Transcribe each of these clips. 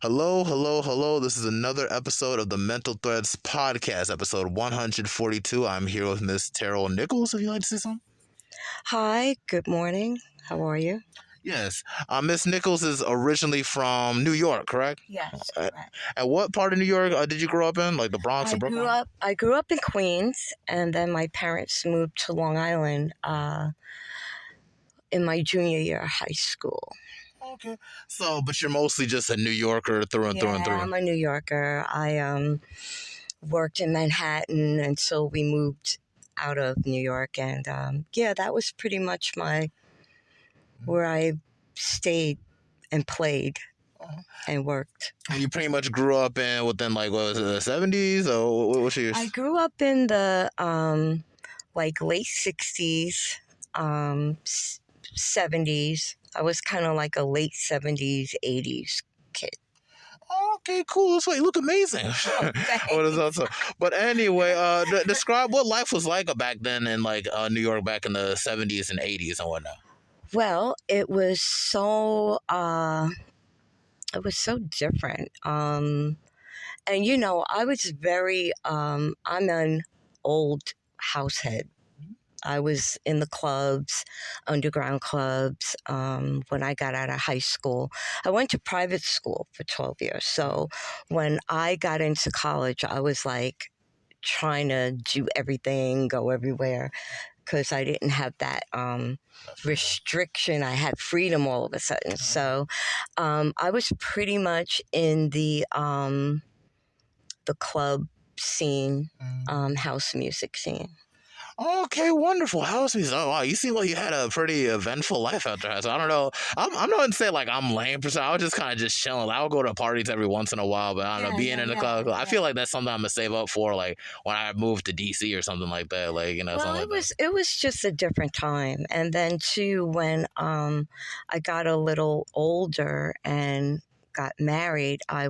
Hello, hello, hello. This is another episode of the Mental Threads podcast, episode 142. I'm here with Miss Terryl Nichols. If you'd like to say something. Hi, good morning. How are you? Yes. Miss Nichols is originally from New York, correct? Yes, Uh, correct. At what part of New York did you grow up in? Like the Bronx or Brooklyn? I grew up in Queens, and then my parents moved to Long Island in my junior year of high school. Okay. So, but you're mostly just a New Yorker through and through and through. I'm a New Yorker. I worked in Manhattan until we moved out of New York, and that was pretty much my where I stayed and played and worked. And you pretty much grew up within like what was it, the 70s or what's your? I grew up in the late 60s, 70s. I was kind of like a late 70s, 80s kid. Okay, cool. That's why you look amazing. What is that? But anyway, describe what life was like back then in like New York back in the 70s and 80s and whatnot. Well, it was so different. And I was I'm an old househead. I was in the clubs, underground clubs, when I got out of high school. I went to private school for 12 years. So when I got into college, I was like trying to do everything, go everywhere, because I didn't have that restriction. I had freedom all of a sudden. So I was pretty much in the club scene, house music scene. Okay, wonderful. House music. Oh, wow. You seem like you had a pretty eventful life out there. So I don't know. I'm not gonna say like I'm lame per se. I was just kind of just chilling. I'll go to parties every once in a while, but I don't know. Being in the club, I feel like that's something I'm gonna save up for, like when I move to DC or something like that. Like Well, something it like was it was just a different time, and then too when I got a little older and got married, I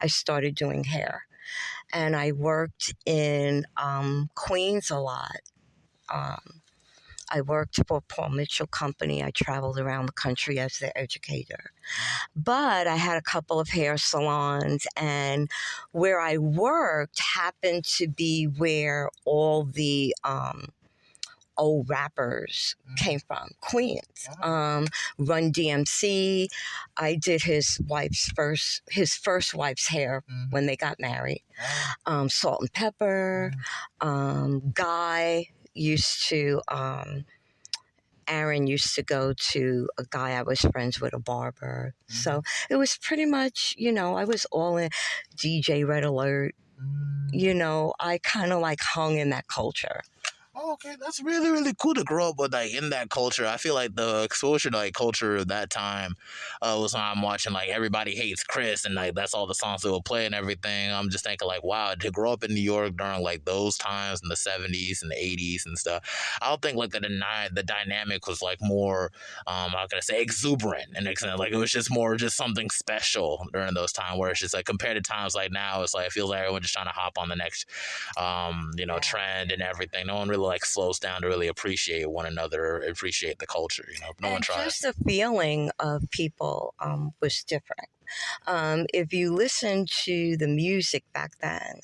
started doing hair, and I worked in Queens a lot. Um, I worked for Paul Mitchell Company. I traveled around the country as their educator. But I had a couple of hair salons, and where I worked happened to be where all the old rappers came from, Queens. Run DMC. I did his first wife's hair when they got married. Salt and Pepper. Guy used to. Aaron used to go to a guy I was friends with, a barber. So it was pretty much, I was all in DJ Red Alert. I kind of like hung in that culture. Oh, okay, that's really really cool to grow up with like in that culture. I feel like the exposure to like culture of that time was when I'm watching like Everybody Hates Chris and like that's all the songs that will play and everything. I'm just thinking like wow, to grow up in New York during like those times in the 70s and the 80s and stuff. I don't think like the dynamic was like more how can I say exuberant and like it was just more just something special during those times where it's just like compared to times like now it's like it feels like everyone just trying to hop on the next trend and everything. No one really like slows down to really appreciate one another, appreciate the culture. No one tries. Just the feeling of people was different. If you listen to the music back then,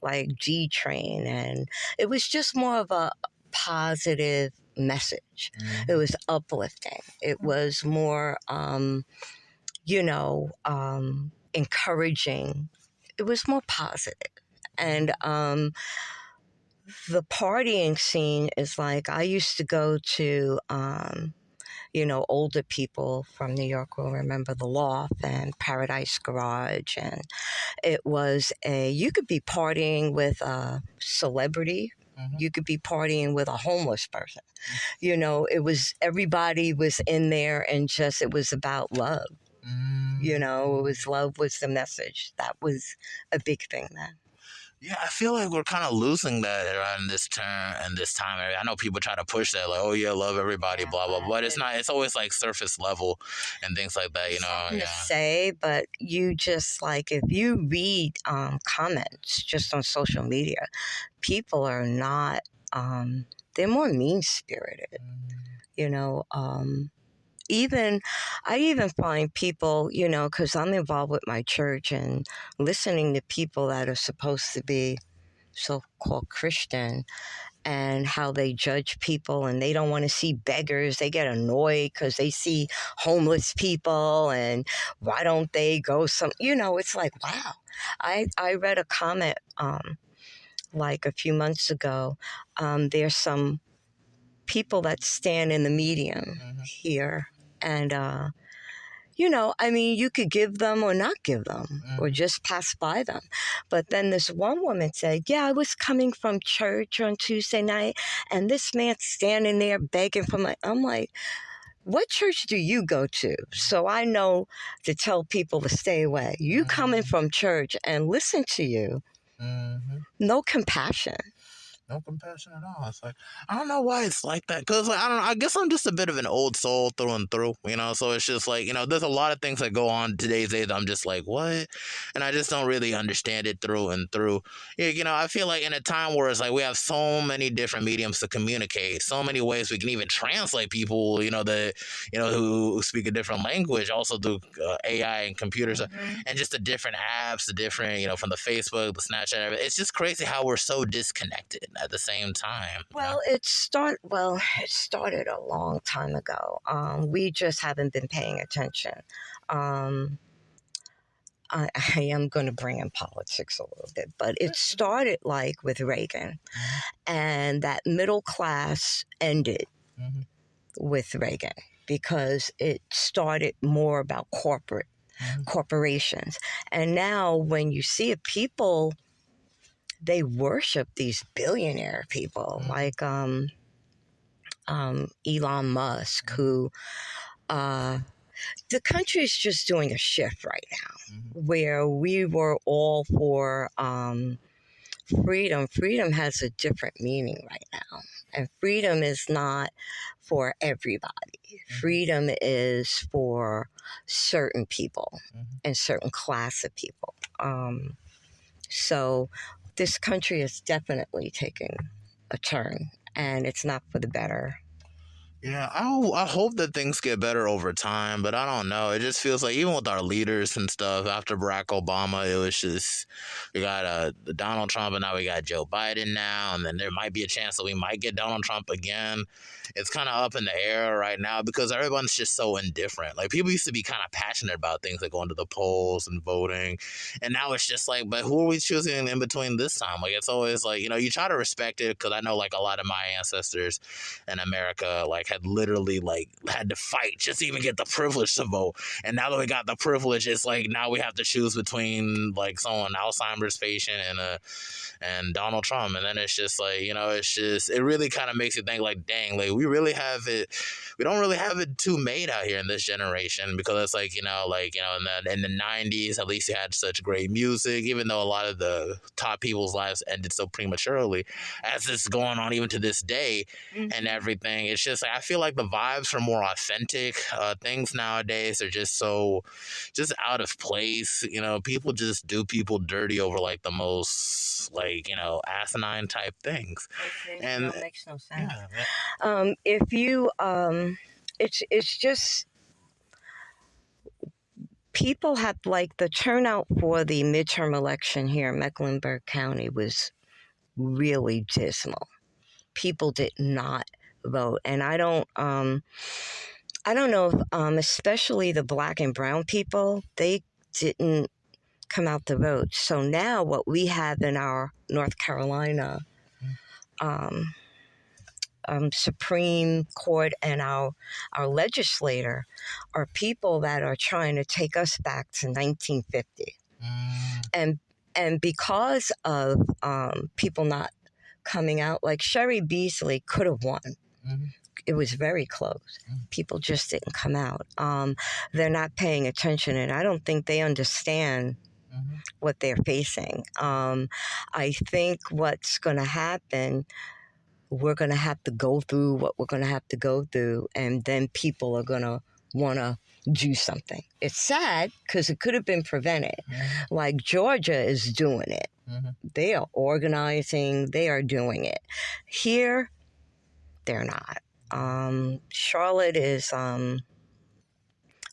like G Train, and it was just more of a positive message. It was uplifting. It was more, encouraging. It was more positive. And the partying scene is like I used to go to, older people from New York will remember the Loft and Paradise Garage. And you could be partying with a celebrity. You could be partying with a homeless person. Everybody was in there and it was about love. It was love was the message. That was a big thing then. Yeah, I feel like we're kind of losing that around this turn and this time. I know people try to push that, like, oh yeah, love everybody, blah blah. But it's not. It's always like surface level and things like that. To say, but you just like if you read comments just on social media, people are not. They're more mean spirited. I even find people, because I'm involved with my church and listening to people that are supposed to be so-called Christian and how they judge people and they don't want to see beggars. They get annoyed because they see homeless people and why don't they go it's like, wow. I read a comment like a few months ago. There's some people that stand in the medium here and you could give them or not give them or just pass by them. But then this one woman said, yeah, I was coming from church on Tuesday night and this man's standing there begging for my, I'm like, what church do you go to? So I know to tell people to stay away. You coming from church and listen to you. No compassion. No compassion at all. It's like, I don't know why it's like that. Because, like, I don't know. I guess I'm just a bit of an old soul through and through, So it's just like, there's a lot of things that go on today's days. I'm just like, what? And I just don't really understand it through and through. I feel like in a time where it's like we have so many different mediums to communicate, so many ways we can even translate people, who speak a different language, also through AI and computers, and just the different apps, the different, from the Facebook, the Snapchat. It's just crazy how we're so disconnected at the same time. Well, it started a long time ago. We just haven't been paying attention. I am going to bring in politics a little bit, but it started like with Reagan, and that middle class ended with Reagan because it started more about corporations. And now when you see it, people, they worship these billionaire people like Elon Musk, who the country is just doing a shift right now, where we were all for freedom. Freedom has a different meaning right now, and freedom is not for everybody. Freedom is for certain people and certain class of people. So this country is definitely taking a turn, and it's not for the better. Yeah, I hope that things get better over time, but I don't know. It just feels like even with our leaders and stuff, after Barack Obama, it was just, we got Donald Trump, and now we got Joe Biden now, and then there might be a chance that we might get Donald Trump again. It's kind of up in the air right now because everyone's just so indifferent. Like, people used to be kind of passionate about things like going to the polls and voting, and now it's just like, but who are we choosing in between this time? Like, it's always like, you try to respect it, because I know, like, a lot of my ancestors in America, like, had literally, like, had to fight just to even get the privilege to vote. And now that we got the privilege, it's like now we have to choose between, like, someone Alzheimer's patient and Donald Trump. And then it's just like, it really kind of makes you think, like, dang, like, we don't really have it too made out here in this generation, because it's like, in the 90s, at least you had such great music, even though a lot of the top people's lives ended so prematurely, as it's going on even to this day and everything. It's just like, I feel like the vibes are more authentic. Things nowadays are just out of place. People just do people dirty over, like, the most, like, asinine type things. And that makes no sense. Yeah. If you, it's just, people have, like, the turnout for the midterm election here in Mecklenburg County was really dismal. People did not vote, and I don't know if, especially the Black and brown people, they didn't come out to vote. So now what we have in our North Carolina Supreme Court and our legislator are people that are trying to take us back to 1950. And because of people not coming out, like Sherry Beasley could have won. It was very close. People just didn't come out. They're not paying attention, and I don't think they understand what they're facing. I think what's going to happen, we're going to have to go through what we're going to have to go through, and then people are going to want to do something. It's sad because it could have been prevented. Like Georgia is doing it. They are organizing. They are doing it. Here, they're not. Charlotte is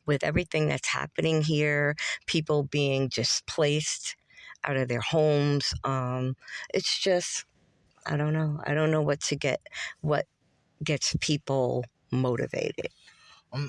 with everything that's happening here, people being displaced out of their homes. It's just, I don't know. I don't know what gets people motivated.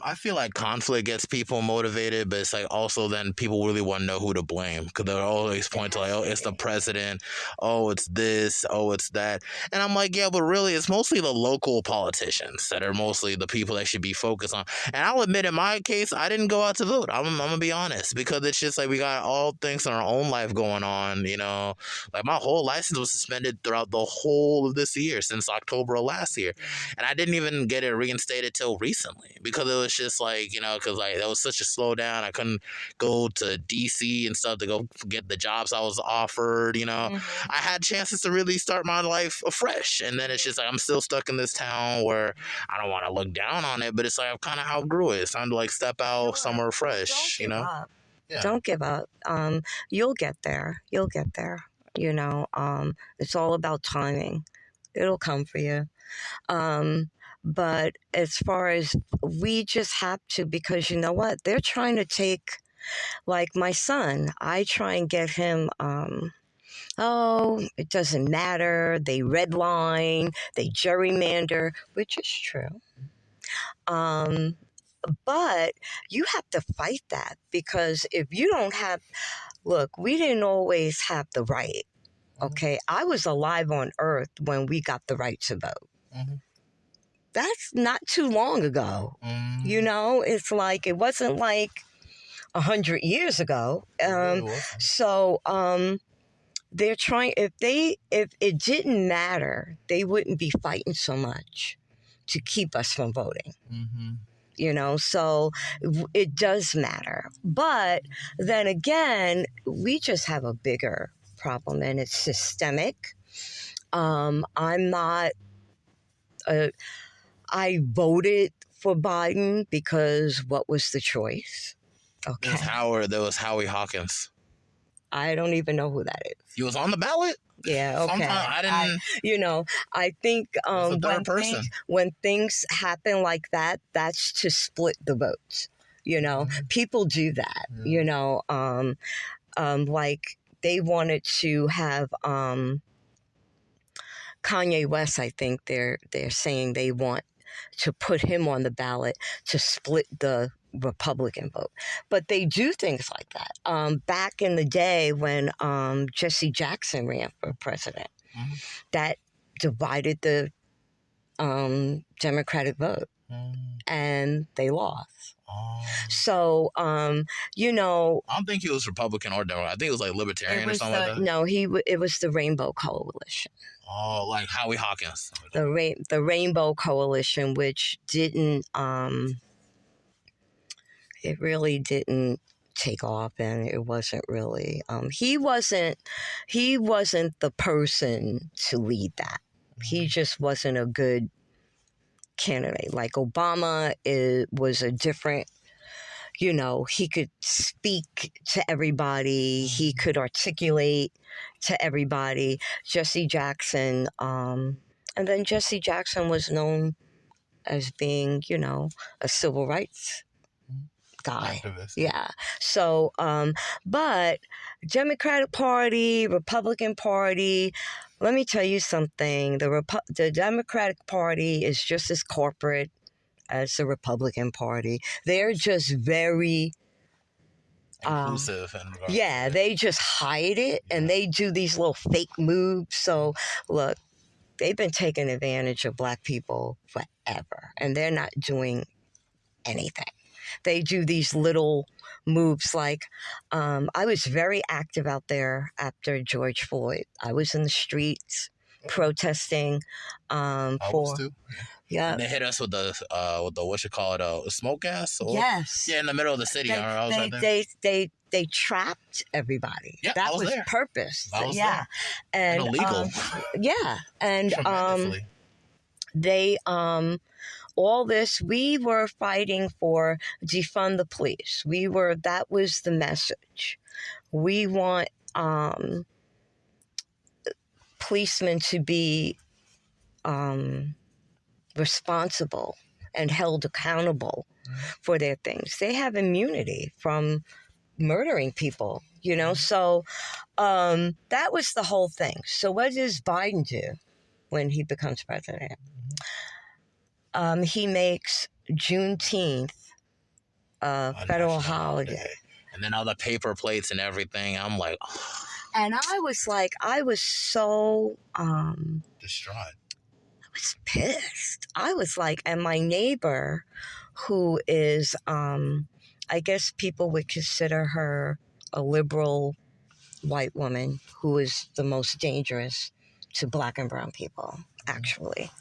I feel like conflict gets people motivated, but it's like also then people really want to know who to blame because they'll always point to like, oh, it's the president, oh, it's this, oh, it's that, and I'm like, yeah, but really, it's mostly the local politicians that are mostly the people that should be focused on. And I'll admit, in my case, I didn't go out to vote. I'm gonna be honest because it's just like we got all things in our own life going on. Like my whole license was suspended throughout the whole of this year since October of last year, and I didn't even get it reinstated till recently because it was just like, because like that was such a slowdown. I couldn't go to DC and stuff to go get the jobs I was offered. I had chances to really start my life afresh, and then it's just like I'm still stuck in this town where I don't want to look down on it, but it's like I've kind of outgrew it. It's time to like step out somewhere fresh. Yeah. Don't give up. You'll get there. You'll get there. It's all about timing. It'll come for you. But as far as we just have to, because you know what? They're trying to take, like my son, I try and get him, it doesn't matter. They redline, they gerrymander, which is true. But you have to fight that because if you don't have, look, we didn't always have the right. Okay. I was alive on earth when we got the right to vote. Mm-hmm. That's not too long ago. It's like, it wasn't like 100 years ago. So they're trying, if it didn't matter, they wouldn't be fighting so much to keep us from voting. So it does matter. But then again, we just have a bigger problem and it's systemic. I'm not I voted for Biden because what was the choice? Okay. There was Howie Hawkins. I don't even know who that is. He was on the ballot? Yeah, okay. I didn't. I think when things happen like that, that's to split the votes. People do that. Like they wanted to have Kanye West. I think they're saying they want to put him on the ballot to split the Republican vote. But they do things like that. Back in the day when Jesse Jackson ran for president, that divided the Democratic vote, and they lost. So, I don't think he was Republican or Democrat. I think it was like Libertarian or something like that. No, it was the Rainbow Coalition. Oh, like Howie Hawkins. The Rainbow Coalition, which didn't, it really didn't take off, and it wasn't really, he wasn't the person to lead that. He just wasn't a good candidate. Like Obama was a different, he could speak to everybody. He could articulate to everybody. Jesse Jackson, and then Jesse Jackson was known as being, a civil rights guy. Activist. Yeah. So, but Democratic Party, Republican Party, let me tell you something. The Democratic Party is just as corporate as the Republican Party. They're just very inclusive. They just hide it, and they do these little fake moves. So, look, they've been taking advantage of Black people forever, and they're not doing anything. They do these little moves like, I was very active out there after George Floyd. I was in the streets protesting for... too. Yeah. And they hit us with the what you call it, smoke gas? Yes. Yeah, in the middle of the city. They trapped everybody. Yeah, that was there. Purpose. I was there. And illegal. And they all this, we were fighting for defund the police. That was the message. We want policemen to be responsible and held accountable for their things. They have immunity from murdering people, So that was the whole thing. So what does Biden do when he becomes president? He makes Juneteenth a federal holiday. And then all the paper plates and everything. I'm like, oh. And I was so distraught. I was pissed. I was like, and my neighbor, who is, I guess people would consider her a liberal white woman, who is the most dangerous to black and brown people, actually.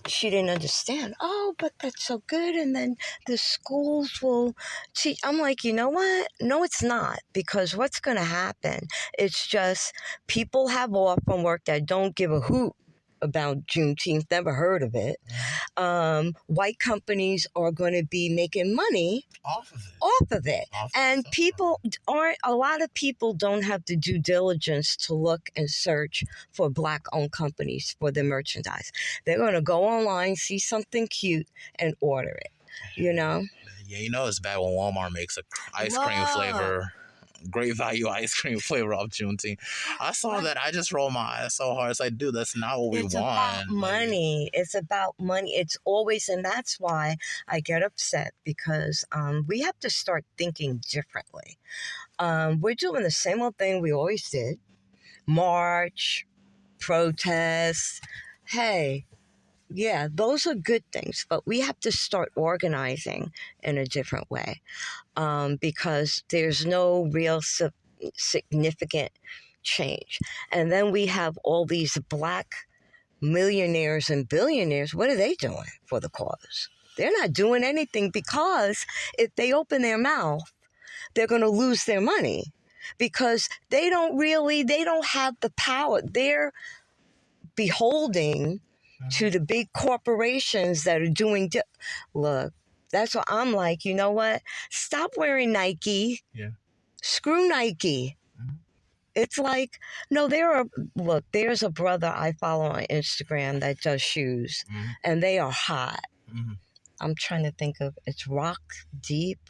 She didn't understand. Oh, but that's so good. And then the schools will teach. I'm like, you know what? No, it's not. Because what's going to happen? It's just people have off from work that don't give a hoot about Juneteenth, never heard of it. White companies are going to be making money off of it. And people aren't, a lot of people don't have the due diligence to look and search for black owned companies for the merchandise. They're going to go online, see something cute, and order it, Yeah, it's bad when Walmart makes a ice cream flavor. Great value ice cream flavor off Juneteenth. I saw that. I just rolled my eyes so hard. It's like, dude, that's not what we want. It's about money. It's about money. It's always, and that's why I get upset, because we have to start thinking differently. We're doing the same old thing we always did. March, protests. Hey, yeah, those are good things, but we have to start organizing in a different way. Because there's no real significant change. And then we have all these black millionaires and billionaires. What are they doing for the cause? They're not doing anything, because if they open their mouth, they're going to lose their money, because they don't have the power. They're beholding to the big corporations that are doing. Look, that's what I'm like, you know what? Stop wearing Nike. Yeah. Screw Nike. Mm-hmm. It's like, no, there's a brother I follow on Instagram that does shoes, and they are hot. Mm-hmm. I'm trying to think of, it's Rock Deep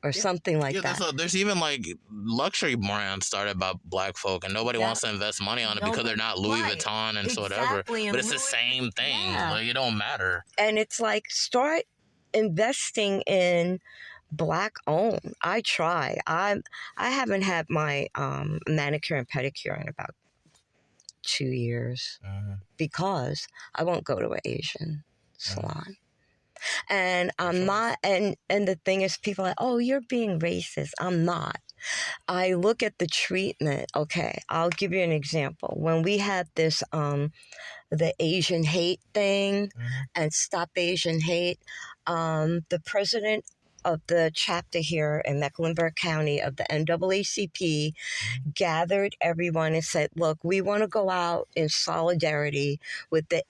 or something like that. There's even like luxury brands started by black folk, and nobody wants to invest money on it because they're not Louis Vuitton and whatever. But it's the same thing. Yeah. Like, it don't matter. And it's like, start investing in black owned. I try. I haven't had my manicure and pedicure in about 2 years, because I won't go to an Asian salon. And I'm not, and the thing is, people are like, oh, you're being racist. I'm not. I look at the treatment. Okay, I'll give you an example. When we had this, the Asian hate thing, and Stop Asian Hate, the president of the chapter here in Mecklenburg County of the NAACP gathered everyone and said, look, we want to go out in solidarity with the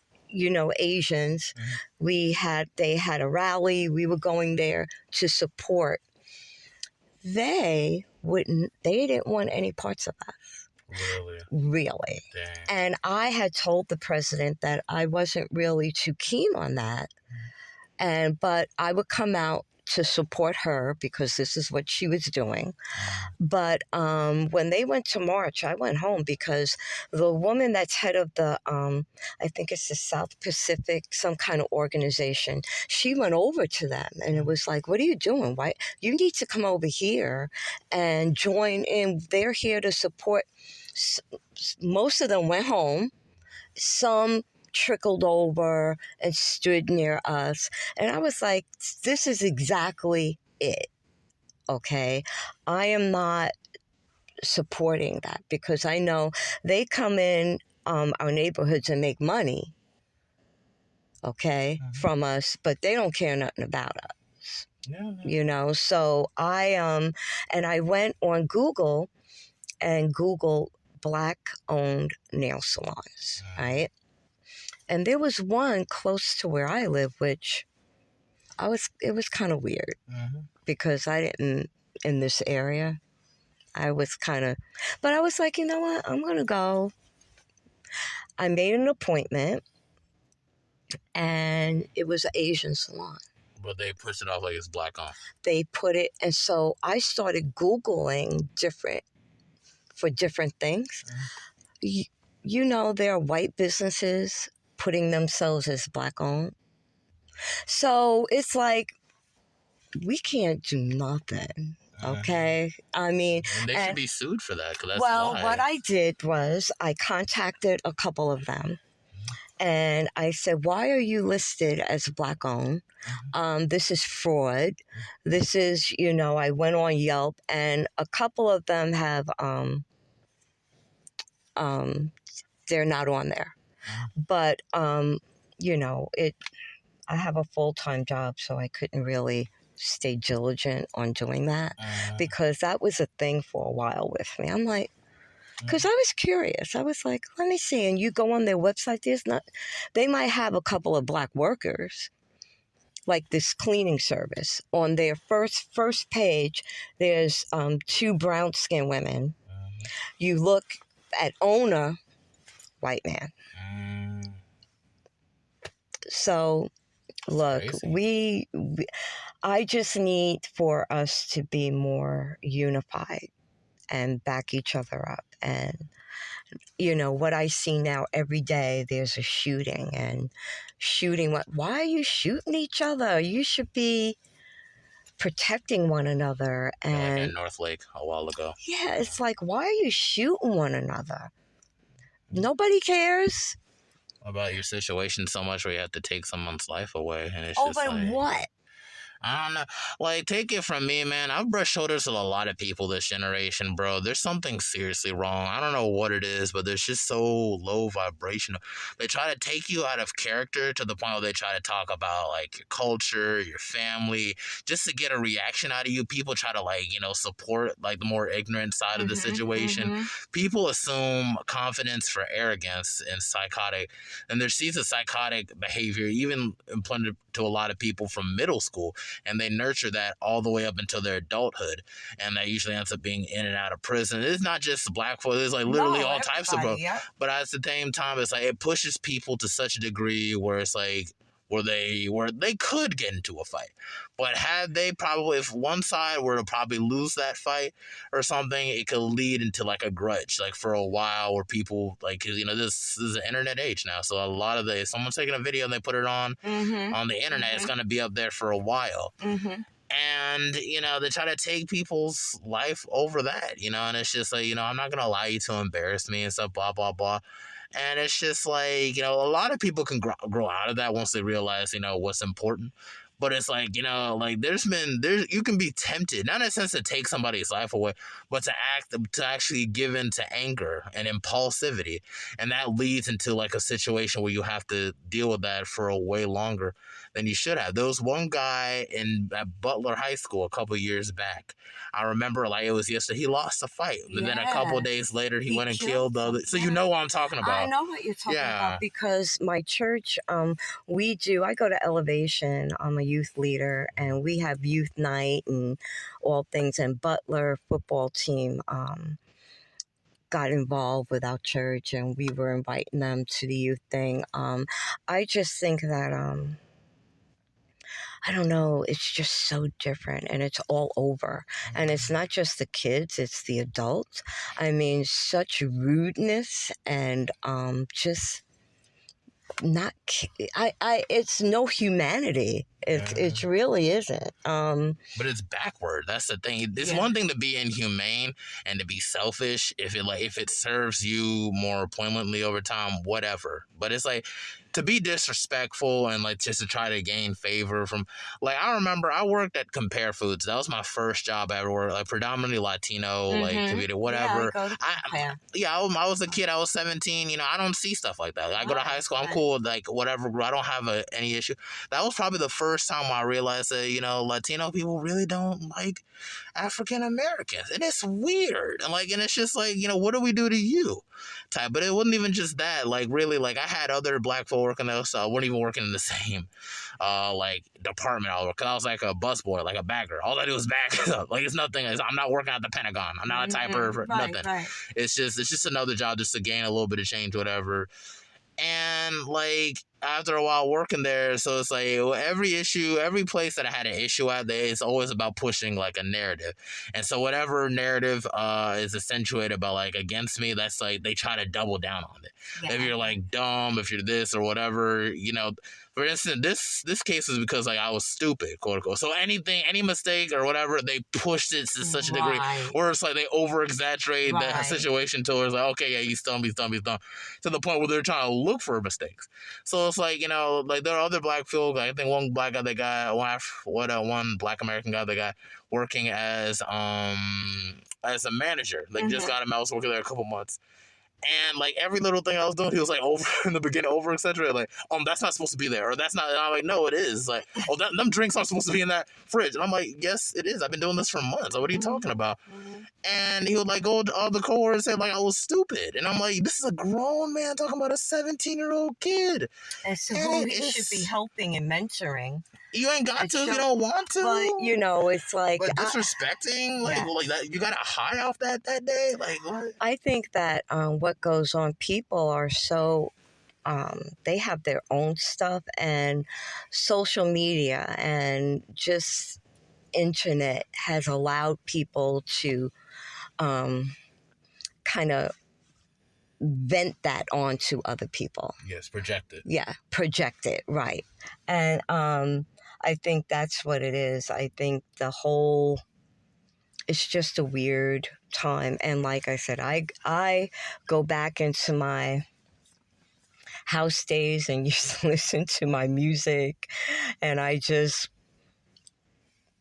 Asians. They had a rally. We were going there to support. They didn't want any parts of us. Really. Dang. And I had told the president that I wasn't really too keen on that. But I would come out to support her, because this is what she was doing. But when they went to march, I went home, because the woman that's head of the, I think it's the South Pacific, some kind of organization, she went over to them, and it was like, what are you doing? Why? You need to come over here and join in. They're here to support. Most of them went home. Some trickled over and stood near us. And I was like, this is exactly it. Okay. I am not supporting that, because I know they come in our neighborhoods and make money, from us, but they don't care nothing about us. No. So I went on Google and Googled black owned nail salons, right? And there was one close to where I live, which it was kind of weird, because I didn't, in this area, I was but I was like, you know what? I'm going to go. I made an appointment, and it was an Asian salon. But they push it off like it's black on. They put it, and so I started Googling different things. You know, there are white businesses putting themselves as black owned. So it's like, we can't do nothing. Okay. I mean, And they should be sued for that, because that's well, why. what I did was I contacted a couple of them and I said, why are you listed as black owned? This is fraud. This is, I went on Yelp, and a couple of them have, they're not on there. But, I have a full-time job, so I couldn't really stay diligent on doing that, because that was a thing for a while with me. I'm like, because I was curious. I was like, let me see. And you go on their website, they might have a couple of black workers, like this cleaning service. On their first page, there's 2 brown skinned women. You look at owner, white man. So look, I just need for us to be more unified and back each other up. And what I see now every day, there's a shooting. Why are you shooting each other? You should be protecting one another. And like at North Lake a while ago. Yeah, it's like, why are you shooting one another? Nobody cares about your situation so much where you have to take someone's life away. And it's just like, what? I don't know. Like, take it from me, man. I've brushed shoulders with a lot of people this generation, bro. There's something seriously wrong. I don't know what it is, but there's just so low vibrational. They try to take you out of character to the point where they try to talk about, like, your culture, your family, just to get a reaction out of you. People try to, like, support, like, the more ignorant side of the situation. People assume confidence for arrogance and psychotic. And there's seeds of psychotic behavior, even implanted to a lot of people from middle school. And they nurture that all the way up until their adulthood. And that usually ends up being in and out of prison. It's not just black folks. It's like literally all types of folks. Yep. But at the same time, it's like it pushes people to such a degree where it's like, where they could get into a fight. But had they probably, if one side were to probably lose that fight or something, it could lead into like a grudge, like for a while, where people, like, cause this is an internet age now. So a lot of if someone's taking a video and they put it on the internet, it's going to be up there for a while. And, they try to take people's life over that, and it's just like, I'm not going to allow you to embarrass me and stuff, blah, blah, blah. And it's just like, a lot of people can grow out of that once they realize, what's important. But it's like, you can be tempted, not in a sense to take somebody's life away, but to actually give in to anger and impulsivity. And that leads into like a situation where you have to deal with that for a way longer than you should have. There was one guy at Butler High School a couple years back. I remember, like it was yesterday, he lost a fight. But then a couple of days later, he went and killed the other. So you know what I'm talking about. I know what you're talking about, because my church, I go to Elevation. I'm a youth leader, and we have youth night and all things. And Butler football team got involved with our church, and we were inviting them to the youth thing. I just think that I don't know, it's just so different, and it's all over. And it's not just the kids, it's the adults. I mean, such rudeness and just not, it's no humanity. It really isn't. But it's backward. That's the thing. It's one thing to be inhumane and to be selfish if it serves you more poignantly over time, whatever. But it's like to be disrespectful and like just to try to gain favor from, like, I remember I worked at Compare Foods. That was my first job I ever worked, like predominantly Latino, like community, whatever. I was a kid. I was 17. I don't see stuff like that. I go to high school. I'm cool with like whatever. I don't have any issue. That was probably the first time I realized that Latino people really don't like African Americans, and it's weird. And it's just like, what do we do to you? Type. But it wasn't even just that. Like really, like I had other black folk working there, so I wasn't even working in the same like department. Because I was like a busboy, like a bagger. All I do is bag up. Like it's nothing. I'm not working at the Pentagon. I'm not a typer for nothing. Right. It's just another job just to gain a little bit of change, whatever. And like after a while working there, so it's like every place that I had an issue at, it's always about pushing like a narrative. And so whatever narrative is accentuated by like against me, that's like they try to double down on it. Yeah. If you're like dumb, if you're this or whatever, for instance, this case is because like I was stupid, quote unquote. So any mistake or whatever, they pushed it to such a degree, or it's like they over exaggerate the situation to where it's like, okay, yeah, he's dumb, to the point where they're trying to look for mistakes. So it's like, like there are other black folk. I think one black guy, one black American guy, they got working as a manager. Like just got him. I was working there a couple months. And like every little thing I was doing, he was like over in the beginning, over etc. Like, that's not supposed to be there, or that's not. And I'm like, no, it is. Like, them drinks aren't supposed to be in that fridge. And I'm like, yes, it is. I've been doing this for months. Like, what are you talking about? And he would like go to all the coworkers and say like I was stupid. And I'm like, this is a grown man talking about a 17-year-old kid. And so who he should be helping and mentoring. You ain't got to if you don't want to. But it's like, but disrespecting, like that. You got a high off that day. Like what? I think that what goes on, people are so they have their own stuff, and social media and just internet has allowed people to kind of vent that onto other people. Yes, project it. Yeah, project it, right. And I think that's what it is. I think it's just a weird time. And like I said, I go back into my house days and used to listen to my music, and I just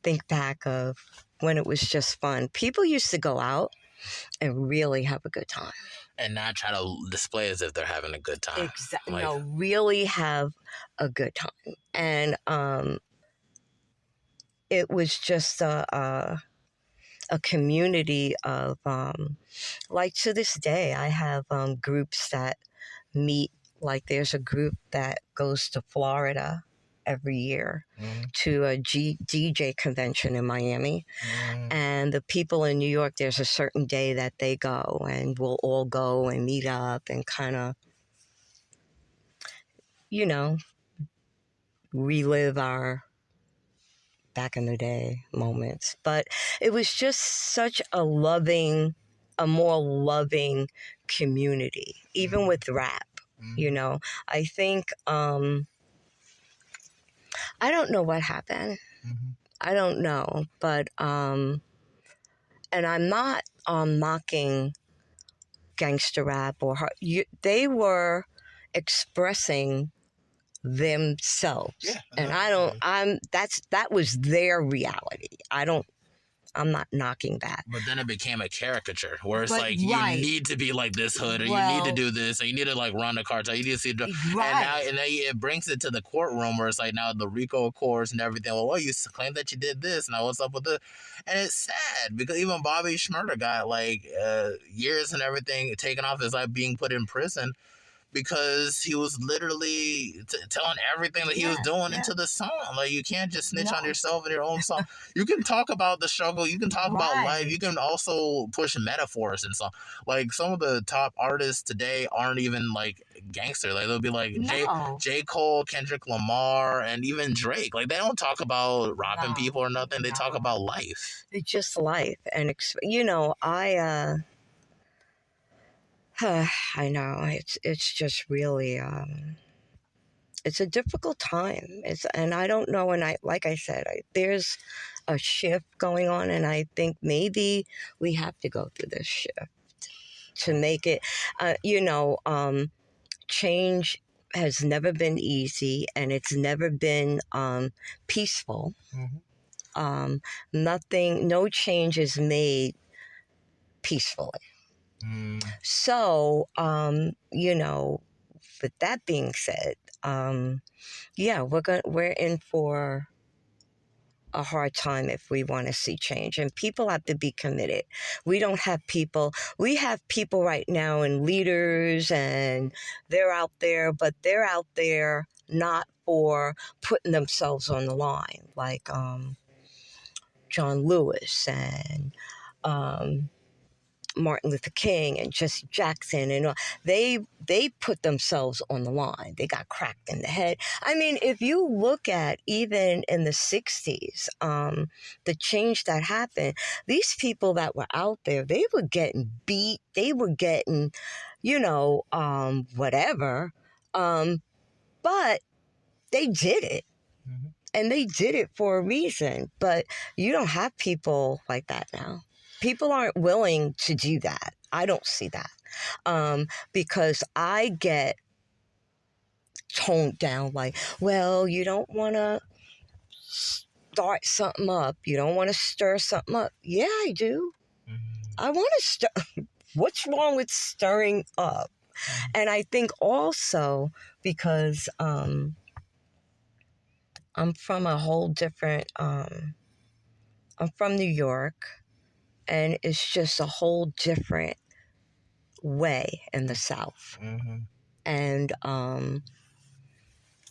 think back of when it was just fun. People used to go out and really have a good time. And not try to display as if they're having a good time. Exactly. Really have a good time. And it was just a community of, like to this day, I have groups that meet. Like there's a group that goes to Florida every year to a DJ convention in Miami. And the people in New York, there's a certain day that they go, and we'll all go and meet up and kind of, relive our back in the day moments. But it was just such a more loving community, even with rap. I think I don't know what happened. I don't know, but and I'm not knocking gangster rap they were expressing themselves, and that was their reality. I'm not knocking that. But then it became a caricature where it's like, you need to be like this hood, or you need to do this, or you need to like run a cartel, you need to see and now it brings it to the courtroom where it's like now the RICO Accords and everything. Well, you claim that you did this, now what's up with this? And it's sad because even Bobby Shmurda got like years and everything taken off his life, being put in prison because he was literally telling everything that he was doing into the song. Like, you can't just snitch on yourself in your own song. You can talk about the struggle. You can talk about life. You can also push metaphors and song. Like, some of the top artists today aren't even, like, gangster. Like, they'll be like J. Cole, Kendrick Lamar, and even Drake. Like, they don't talk about robbing people or nothing. They talk about life. It's just life. And, I know it's just really it's a difficult time. And I don't know. And like I said, there's a shift going on, and I think maybe we have to go through this shift to make it. Change has never been easy, and it's never been peaceful. No change is made peacefully. So, with that being said, we're in for a hard time if we want to see change, and people have to be committed. We have people right now and leaders, and they're out there, but they're out there not for putting themselves on the line, like John Lewis and Martin Luther King and Jesse Jackson, and they put themselves on the line. They got cracked in the head. I mean, if you look at even in the 60s, the change that happened, these people that were out there, they were getting beat, they were getting, whatever, but they did it. Mm-hmm. And they did it for a reason. But you don't have people like that now. People aren't willing to do that. I don't see that. Because I get toned down like, well, you don't want to start something up. You don't want to stir something up. Yeah, I do. Mm-hmm. I want to stir. What's wrong with stirring up? Mm-hmm. And I think also because I'm from a whole different, I'm from New York, and it's just a whole different way in the South. Mm-hmm. And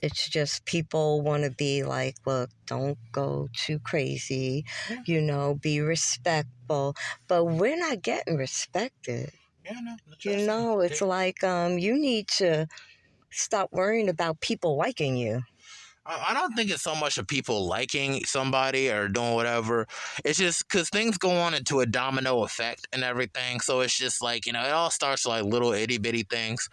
it's just people want to be like, look, don't go too crazy, be respectful. But we're not getting respected. Yeah, no, It's like you need to stop worrying about people liking you. I don't think it's so much of people liking somebody or doing whatever. It's just because things go on into a domino effect and everything. So it's just like, it all starts like little itty bitty things,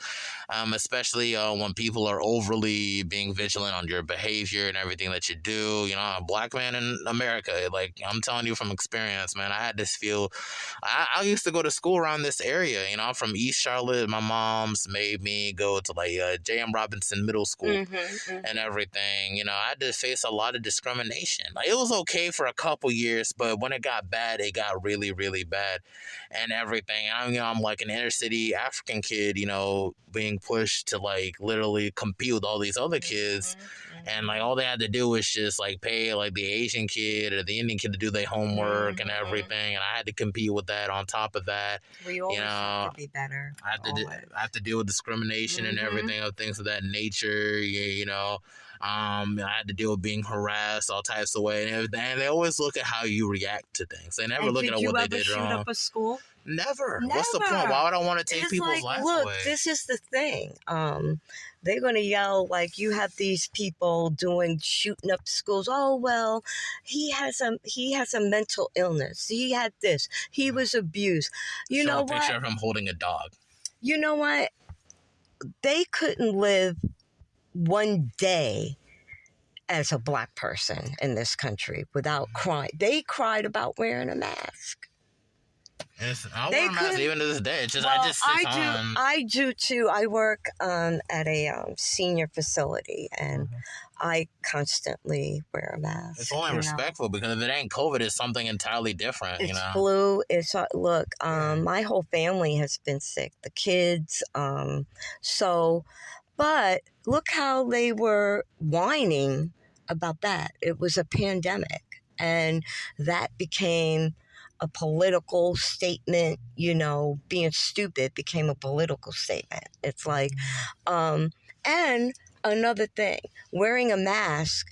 especially when people are overly being vigilant on your behavior and everything that you do. I'm a black man in America. Like, I'm telling you from experience, man, I had this feel. I used to go to school around this area. I'm from East Charlotte. My mom's made me go to like J.M. Robinson Middle School and everything. I had to face a lot of discrimination. Like, it was okay for a couple years, but when it got bad, it got really, really bad and everything. I'm like an inner city African kid, being pushed to like literally compete with all these other kids. And like all they had to do was just like pay like the Asian kid or the Indian kid to do their homework and everything. And I had to compete with that on top of that. We always have to be better. I have to deal with discrimination and everything of things of that nature. I had to deal with being harassed all types of ways and everything. And they always look at how you react to things. They never look at what they did wrong. Did you ever shoot up a school? Never. What's the point? Why would I want to take people's lives away? Look, this is the thing. They're gonna yell like you have these people shooting up schools. Oh well, he has a mental illness. He had this. He was abused. You know what? Show a picture of him holding a dog. You know what? They couldn't live one day as a black person in this country without crying. They cried about wearing a mask. I wear a mask even to this day. I do too. I work at a senior facility, and I constantly wear a mask. It's only respectful because if it ain't COVID, it's something entirely different. It's flu. Look. My whole family has been sick. The kids. But look how they were whining about that. It was a pandemic, and that became a political statement. Being stupid became a political statement. It's like, and another thing, wearing a mask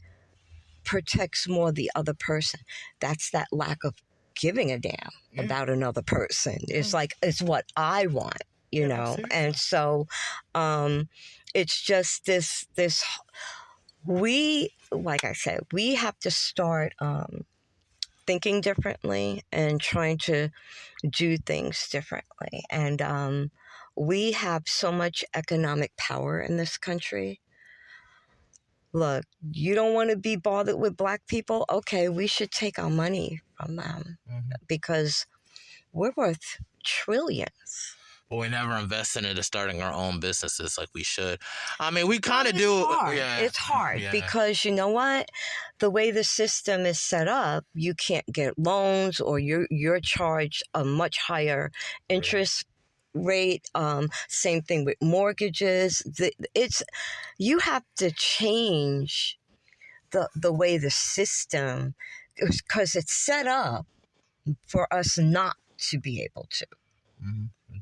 protects more the other person. That's that lack of giving a damn about another person. It's like, it's what I want, and so, it's just this, like I said, we have to start thinking differently and trying to do things differently. And we have so much economic power in this country. Look, you don't want to be bothered with black people? Okay, we should take our money from them because we're worth trillions. But we never invested into starting our own businesses like we should. I mean, we kind of do. Yeah, it's hard because you know what? The way the system is set up, you can't get loans, or you're charged a much higher interest rate. Same thing with mortgages. You have to change the way the system, because it's set up for us not to be able to.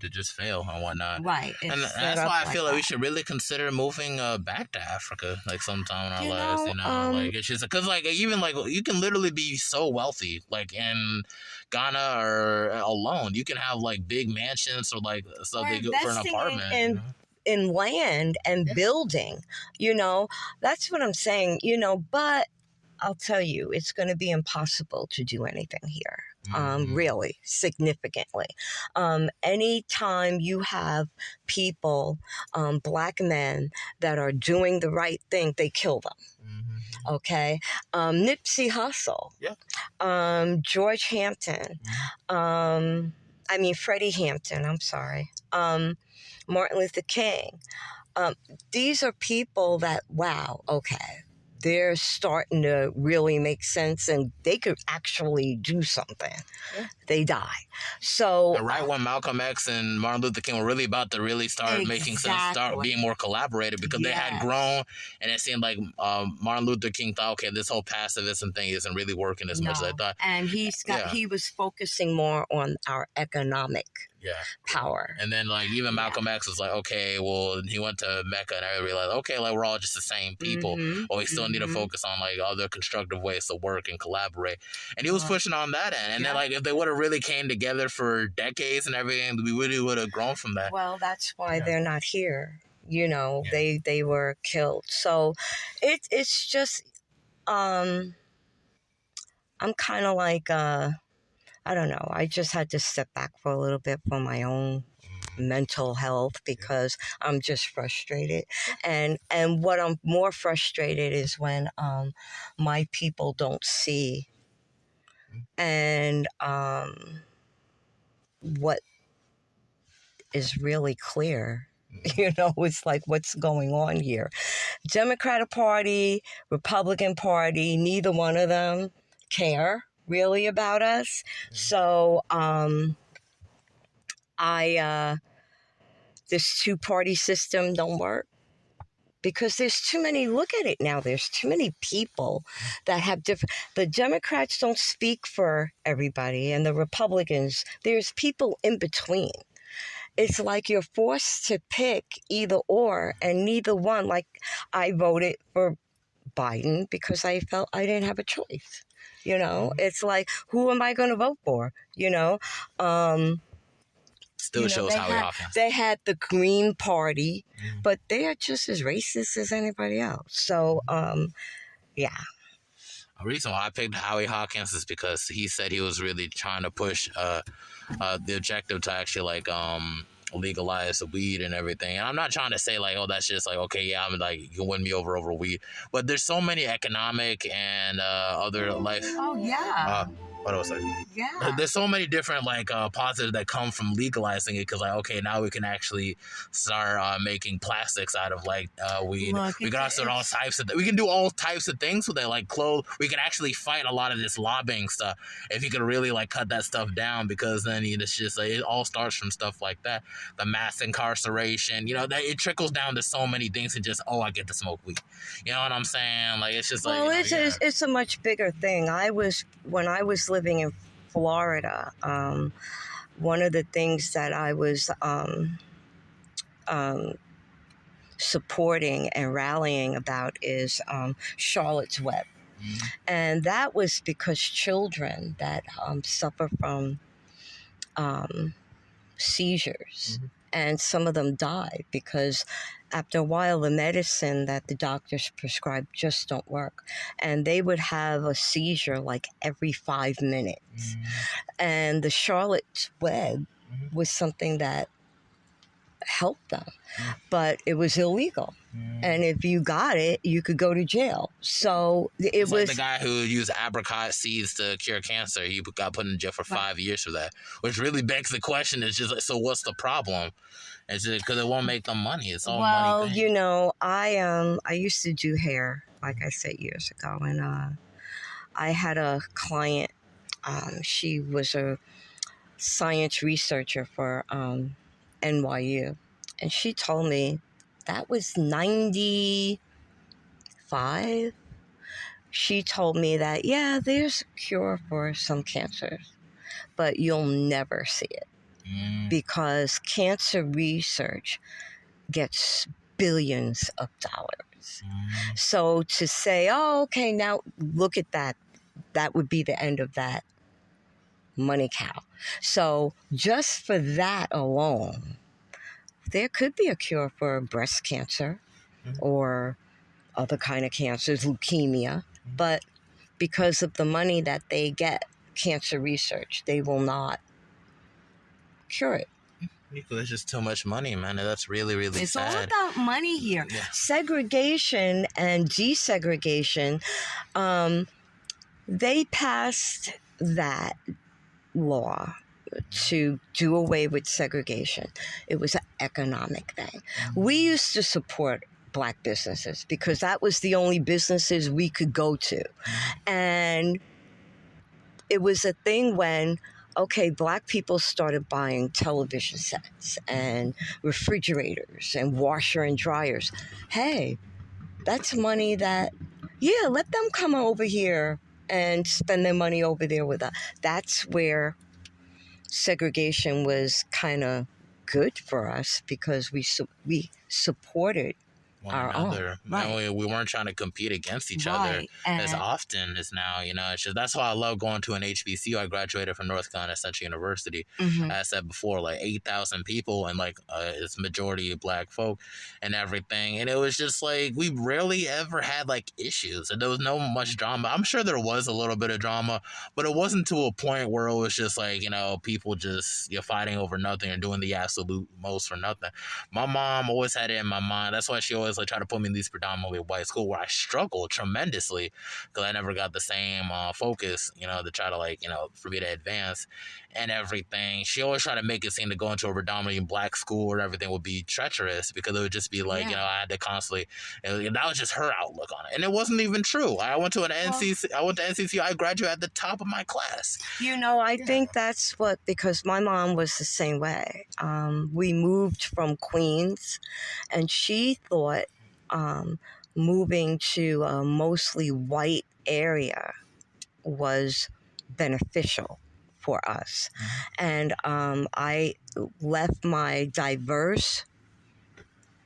To just fail and whatnot. Right. And It's set that's up why I like feel like we that. should really consider moving back to Africa, like sometime in our You lives. know, Like it's just because like even like you can literally be so wealthy, like in Ghana or alone, you can have like big mansions or like stuff or they go for an investing apartment. in land and Yeah. building, that's what I'm saying, but I'll tell you, it's going to be impossible to do anything here. Really significantly. Anytime you have people, black men that are doing the right thing, they kill them. Okay. Nipsey Hussle. Yeah. George Hampton. Freddie Hampton. I'm sorry. Martin Luther King. These are people that, wow, okay, they're starting to really make sense and they could actually do something. Yeah. They die. So And right when Malcolm X and Martin Luther King were really about to really start making sense, start being more collaborative because they had grown, and it seemed like Martin Luther King thought, okay, this whole pacificism thing isn't really working as much as I thought. And he was focusing more on our economic power. And then like even Malcolm X was like, okay, well, he went to Mecca and I realized, okay, like we're all just the same people, but we still need to focus on like other constructive ways to work and collaborate. And he was pushing on that end. And then like if they would have really came together for decades and everything, we really would have grown from that. Well, that's why they're not here. They were killed. So it's just I'm kind of like I don't know. I just had to step back for a little bit for my own mental health because I'm just frustrated. And what I'm more frustrated is when my people don't see and what is really clear. It's like what's going on here. Democratic Party, Republican Party, neither one of them care really about us. So this two-party system don't work because there's too many. Look at it now. There's too many people that have different. The Democrats don't speak for everybody, and the Republicans. There's people in between. It's like you're forced to pick either or, and neither one. Like I voted for Biden because I felt I didn't have a choice. It's like, who am I going to vote for? Still shows Howie Hawkins. They had the Green Party, but they are just as racist as anybody else. So, yeah. The reason why I picked Howie Hawkins is because he said he was really trying to push the objective to actually like legalize the weed and everything. And I'm not trying to say like, oh, that's just like, okay, yeah, I'm like, you can win me over weed. But there's so many economic and other life. Oh, yeah. What was I? Yeah. There's so many different like positives that come from legalizing it because like, okay, now we can actually start making plastics out of like weed. We can also all types of we can do all types of things with it, like clothes. We can actually fight a lot of this lobbying stuff if you could really like cut that stuff down because then it's just like, it all starts from stuff like that. The mass incarceration, that it trickles down to so many things and just I get to smoke weed. You know what I'm saying? Like it's just like it's a much bigger thing. When I was living in Florida, one of the things that I was supporting and rallying about is Charlotte's Web. And that was because children that suffer from seizures, and some of them die because after a while the medicine that the doctors prescribe just don't work, and they would have a seizure like every 5 minutes. And the Charlotte's Web was something that helped them, but it was illegal. And if you got it, you could go to jail. So it was like the guy who used apricot seeds to cure cancer. He got put in jail for 5 years for that, which really begs the question: is just like, so what's the problem? It's just because it won't make them money. It's all money thing. I used to do hair, like I said, years ago, and I had a client. She was a science researcher for NYU, and she told me that was 95. She told me that, yeah, there's a cure for some cancers, but you'll never see it. because cancer research gets billions of dollars. So to say, oh, okay, now look at that, that would be the end of that money cow. So just for that alone, there could be a cure for breast cancer or other kind of cancers, leukemia, but because of the money that they get, cancer research, they will not cure it. There's just too much money, man. That's really, really It's sad. all about money here. Yeah. Segregation and desegregation, they passed that law to do away with segregation. It was an economic thing. We used to support Black businesses because that was the only businesses we could go to. And it was a thing when, okay, Black people started buying television sets and refrigerators and washer and dryers. Hey, that's money that, yeah, let them come over here and spend their money over there with us. That's where segregation was kind of good for us because we supported One our another. own. Right. We weren't trying to compete against each other Right. as often as now. It's just that's why I love going to an HBCU. I graduated from North Carolina Central University. Mhm. As I said before, like 8,000 people and like it's majority Black folk and everything. And it was just like we rarely ever had like issues, and there was no much drama. I'm sure there was a little bit of drama, but it wasn't to a point where it was just like people just fighting over nothing and doing the absolute most for nothing. My mom always had it in my mind. That's why she always like try to put me in these predominantly white school where I struggled tremendously because I never got the same focus, to try to for me to advance and everything. She always tried to make it seem to go into a predominantly Black school or everything would be treacherous because it would just be like, I had to constantly, that was just her outlook on it. And it wasn't even true. I went to NCC, I graduated at the top of my class. I think that's because my mom was the same way. We moved from Queens, and she thought moving to a mostly white area was beneficial for us. And I left my diverse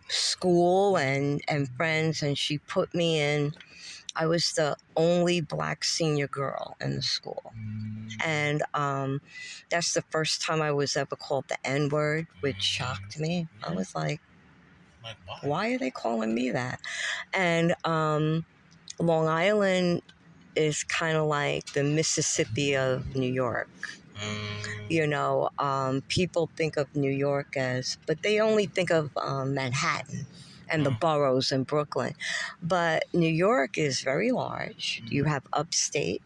school and friends, and she put me in. I was the only Black senior girl in the school. And that's the first time I was ever called the N-word, which shocked me. I was like, why are they calling me that? And Long Island is kind of like the Mississippi of New York. People think of New York but they only think of Manhattan and the boroughs in Brooklyn. But New York is very large. You have upstate,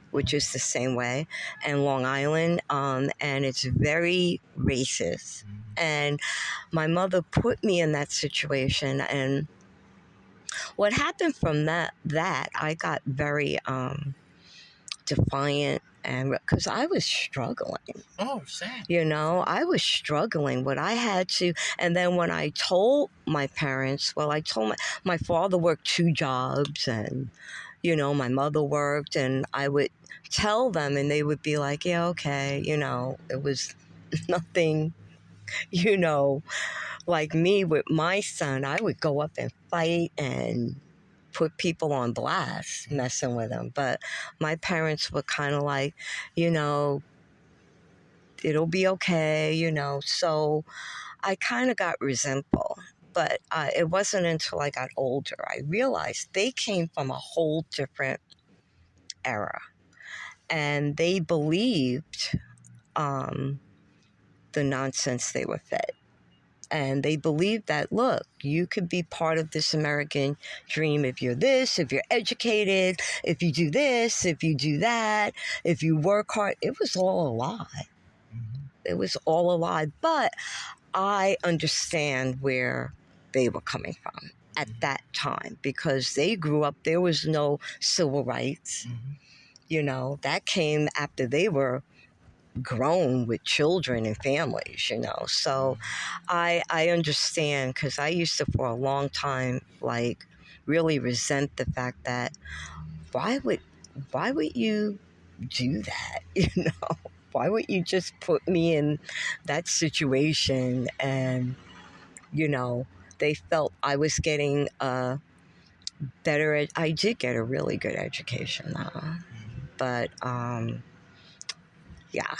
which is the same way, and Long Island, and it's very racist. And my mother put me in that situation, and what happened from that I got very defiant, and because I was struggling. Oh, same. I was struggling. What I had to, and then when I told my parents, I told my father worked 2 jobs, and my mother worked, and I would tell them, and they would be like, yeah, okay, it was nothing, like me with my son, I would go up and fight and put people on blast messing with them. But my parents were kind of like, it'll be okay, so I kind of got resentful. But it wasn't until I got older I realized they came from a whole different era, and they believed the nonsense they were fed. And they believed that, look, you could be part of this American dream if you're this, if you're educated, if you do this, if you do that, if you work hard. It was all a lie. It was all a lie. But I understand where they were coming from at that time, because they grew up, there was no civil rights. That came after they were grown with children and families, So I understand, because I used to, for a long time, really resent the fact that why would you do that, why would you just put me in that situation? And, you know, they felt I was getting a better, I did get a really good education though. But, yeah,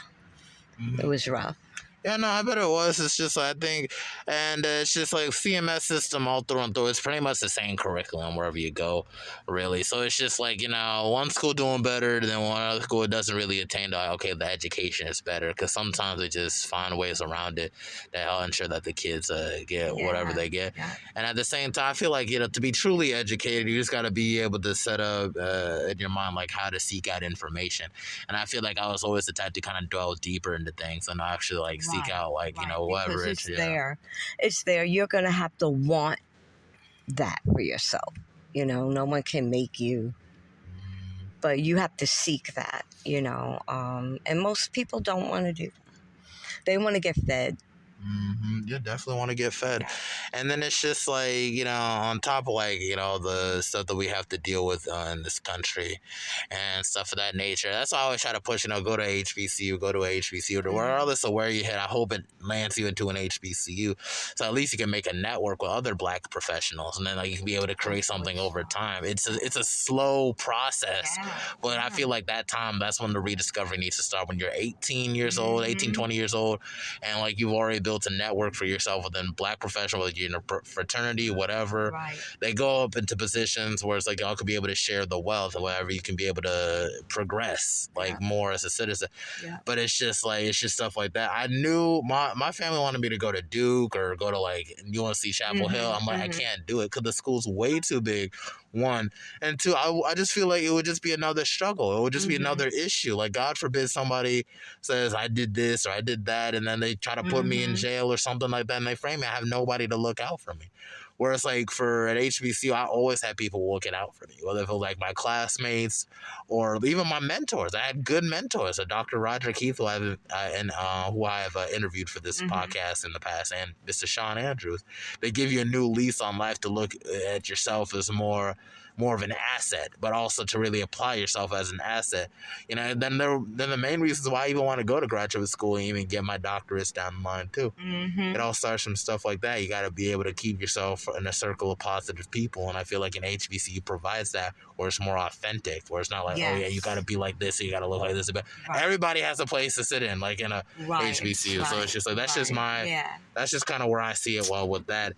it was rough. Yeah, no, I bet it was. It's just, I think, and it's just like CMS system all through and through. It's pretty much the same curriculum wherever you go, really. So it's just like, one school doing better than one other school. It doesn't really attain to, like, okay, the education is better, because sometimes they just find ways around it that help ensure that the kids get whatever they get. Yeah. And at the same time, I feel like, to be truly educated, you just got to be able to set up in your mind, like, how to seek out information. And I feel like I was always the type to kind of delve deeper into things and actually, like, seek out, like, whatever because it's yeah. there. It's there. You're going to have to want that for yourself. No one can make you, but you have to seek that, and most people don't want to do that. They want to get fed. You definitely want to get fed. And then it's just like, on top of, like, the stuff that we have to deal with in this country and stuff of that nature. That's why I always try to push, go to HBCU, regardless of where you hit. I hope it lands you into an HBCU. So at least you can make a network with other Black professionals, and then, like, you can be able to create something over time. It's a slow process, but I feel like that's when the rediscovery needs to start, when you're 18 years old, 18, 20 years old, and, like, you've already built a network for yourself within Black professionals, whether you're in a fraternity, whatever. Right. They go up into positions where it's like y'all could be able to share the wealth, or whatever. You can be able to progress, like, more as a citizen. Yeah. But it's just stuff like that. I knew my family wanted me to go to Duke or go to, like, UNC Chapel Hill. I'm like, I can't do it because the school's way too big. One, and two, I just feel like it would just be another struggle. It would just be another issue. Like, God forbid somebody says I did this or I did that, and then they try to put me in jail or something like that, and they frame me. I have nobody to look out for me. Whereas, like, for an HBCU, I always had people looking out for me, whether it was, like, my classmates or even my mentors. I had good mentors. Dr. Roger Keith, who I have interviewed for this podcast in the past, and Mr. Sean Andrews. They give you a new lease on life to look at yourself as more of an asset, but also to really apply yourself as an asset. And then the main reasons why I even want to go to graduate school and even get my doctorates down the line too. It all starts from stuff like that. You got to be able to keep yourself in a circle of positive people, and I feel like an HBCU provides that, where it's more authentic, where it's not like, oh yeah, you got to be like this, or you got to look like this. But everybody has a place to sit in, like in a HBCU. So it's just like that's just that's just kind of where I see it. Well, with that.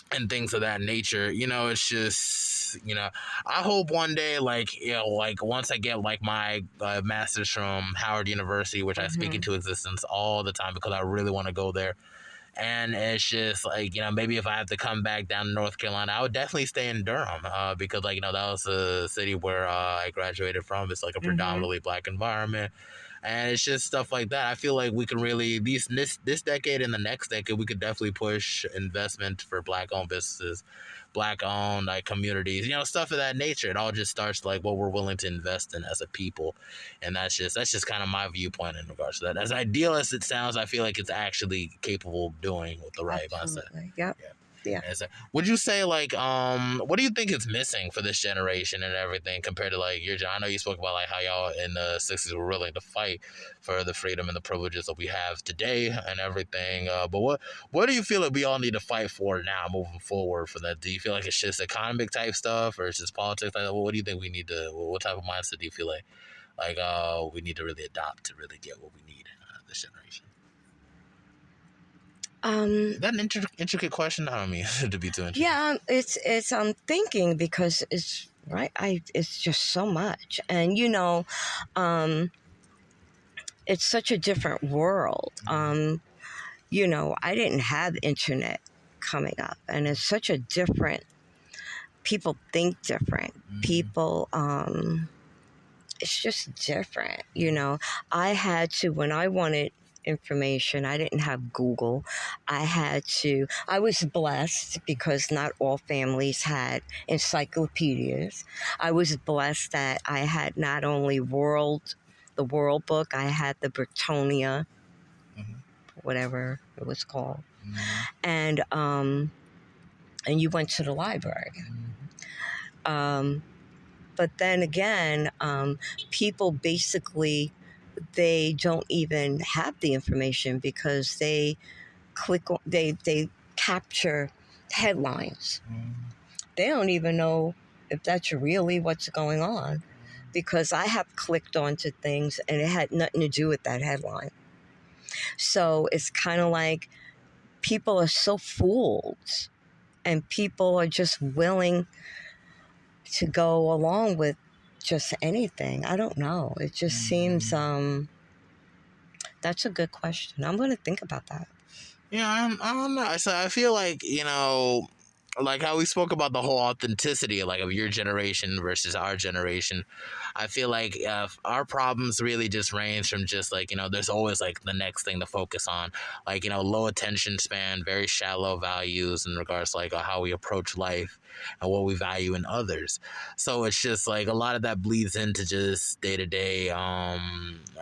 And things of that nature, it's just, I hope one day, like, like, once I get, like, my master's from Howard University, which I speak into existence all the time because I really want to go there. And it's just like, maybe if I have to come back down to North Carolina, I would definitely stay in Durham because, like, that was a city where I graduated from. It's like a predominantly Black environment. And it's just stuff like that. I feel like we can really, this decade and the next decade, we could definitely push investment for Black-owned businesses, Black-owned, like, communities, stuff of that nature. It all just starts, like, what we're willing to invest in as a people. And that's just kind of my viewpoint in regards to that. As ideal as it sounds, I feel like it's actually capable of doing with the right mindset. Yep. Yeah. Would you say, like, what do you think is missing for this generation and everything compared to, like, your? I know you spoke about, like, how y'all in the 60s were willing to fight for the freedom and the privileges that we have today and everything. But what do you feel like we all need to fight for now, moving forward for that? Do you feel like it's just economic type stuff, or it's just politics? Like, what do you think we need to? What type of mindset do you feel like we need to really adopt to really get what we need this generation? Is that an intricate question? I don't mean to be too intricate. Yeah, it's I'm thinking because it's right. It's just so much, and it's such a different world. I didn't have internet coming up, and it's such a different. People think different. People. It's just different. I had to when I wanted information. I didn't have Google. I was blessed because not all families had encyclopedias. I was blessed that I had not only the World Book, I had the Britannia, whatever it was called. And you went to the library. But then again, people basically they don't even have the information because they they capture headlines. They don't even know if that's really what's going on, because I have clicked onto things and it had nothing to do with that headline. So it's kind of like people are so fooled, and people are just willing to go along with just anything. I don't know. It just seems that's a good question. I'm going to think about that. Yeah, I don't know. So I feel like, like how we spoke about the whole authenticity, like of your generation versus our generation. I feel like our problems really just range from just like, there's always like the next thing to focus on, like, low attention span, very shallow values in regards to like how we approach life and what we value in others. So it's just like a lot of that bleeds into just day to day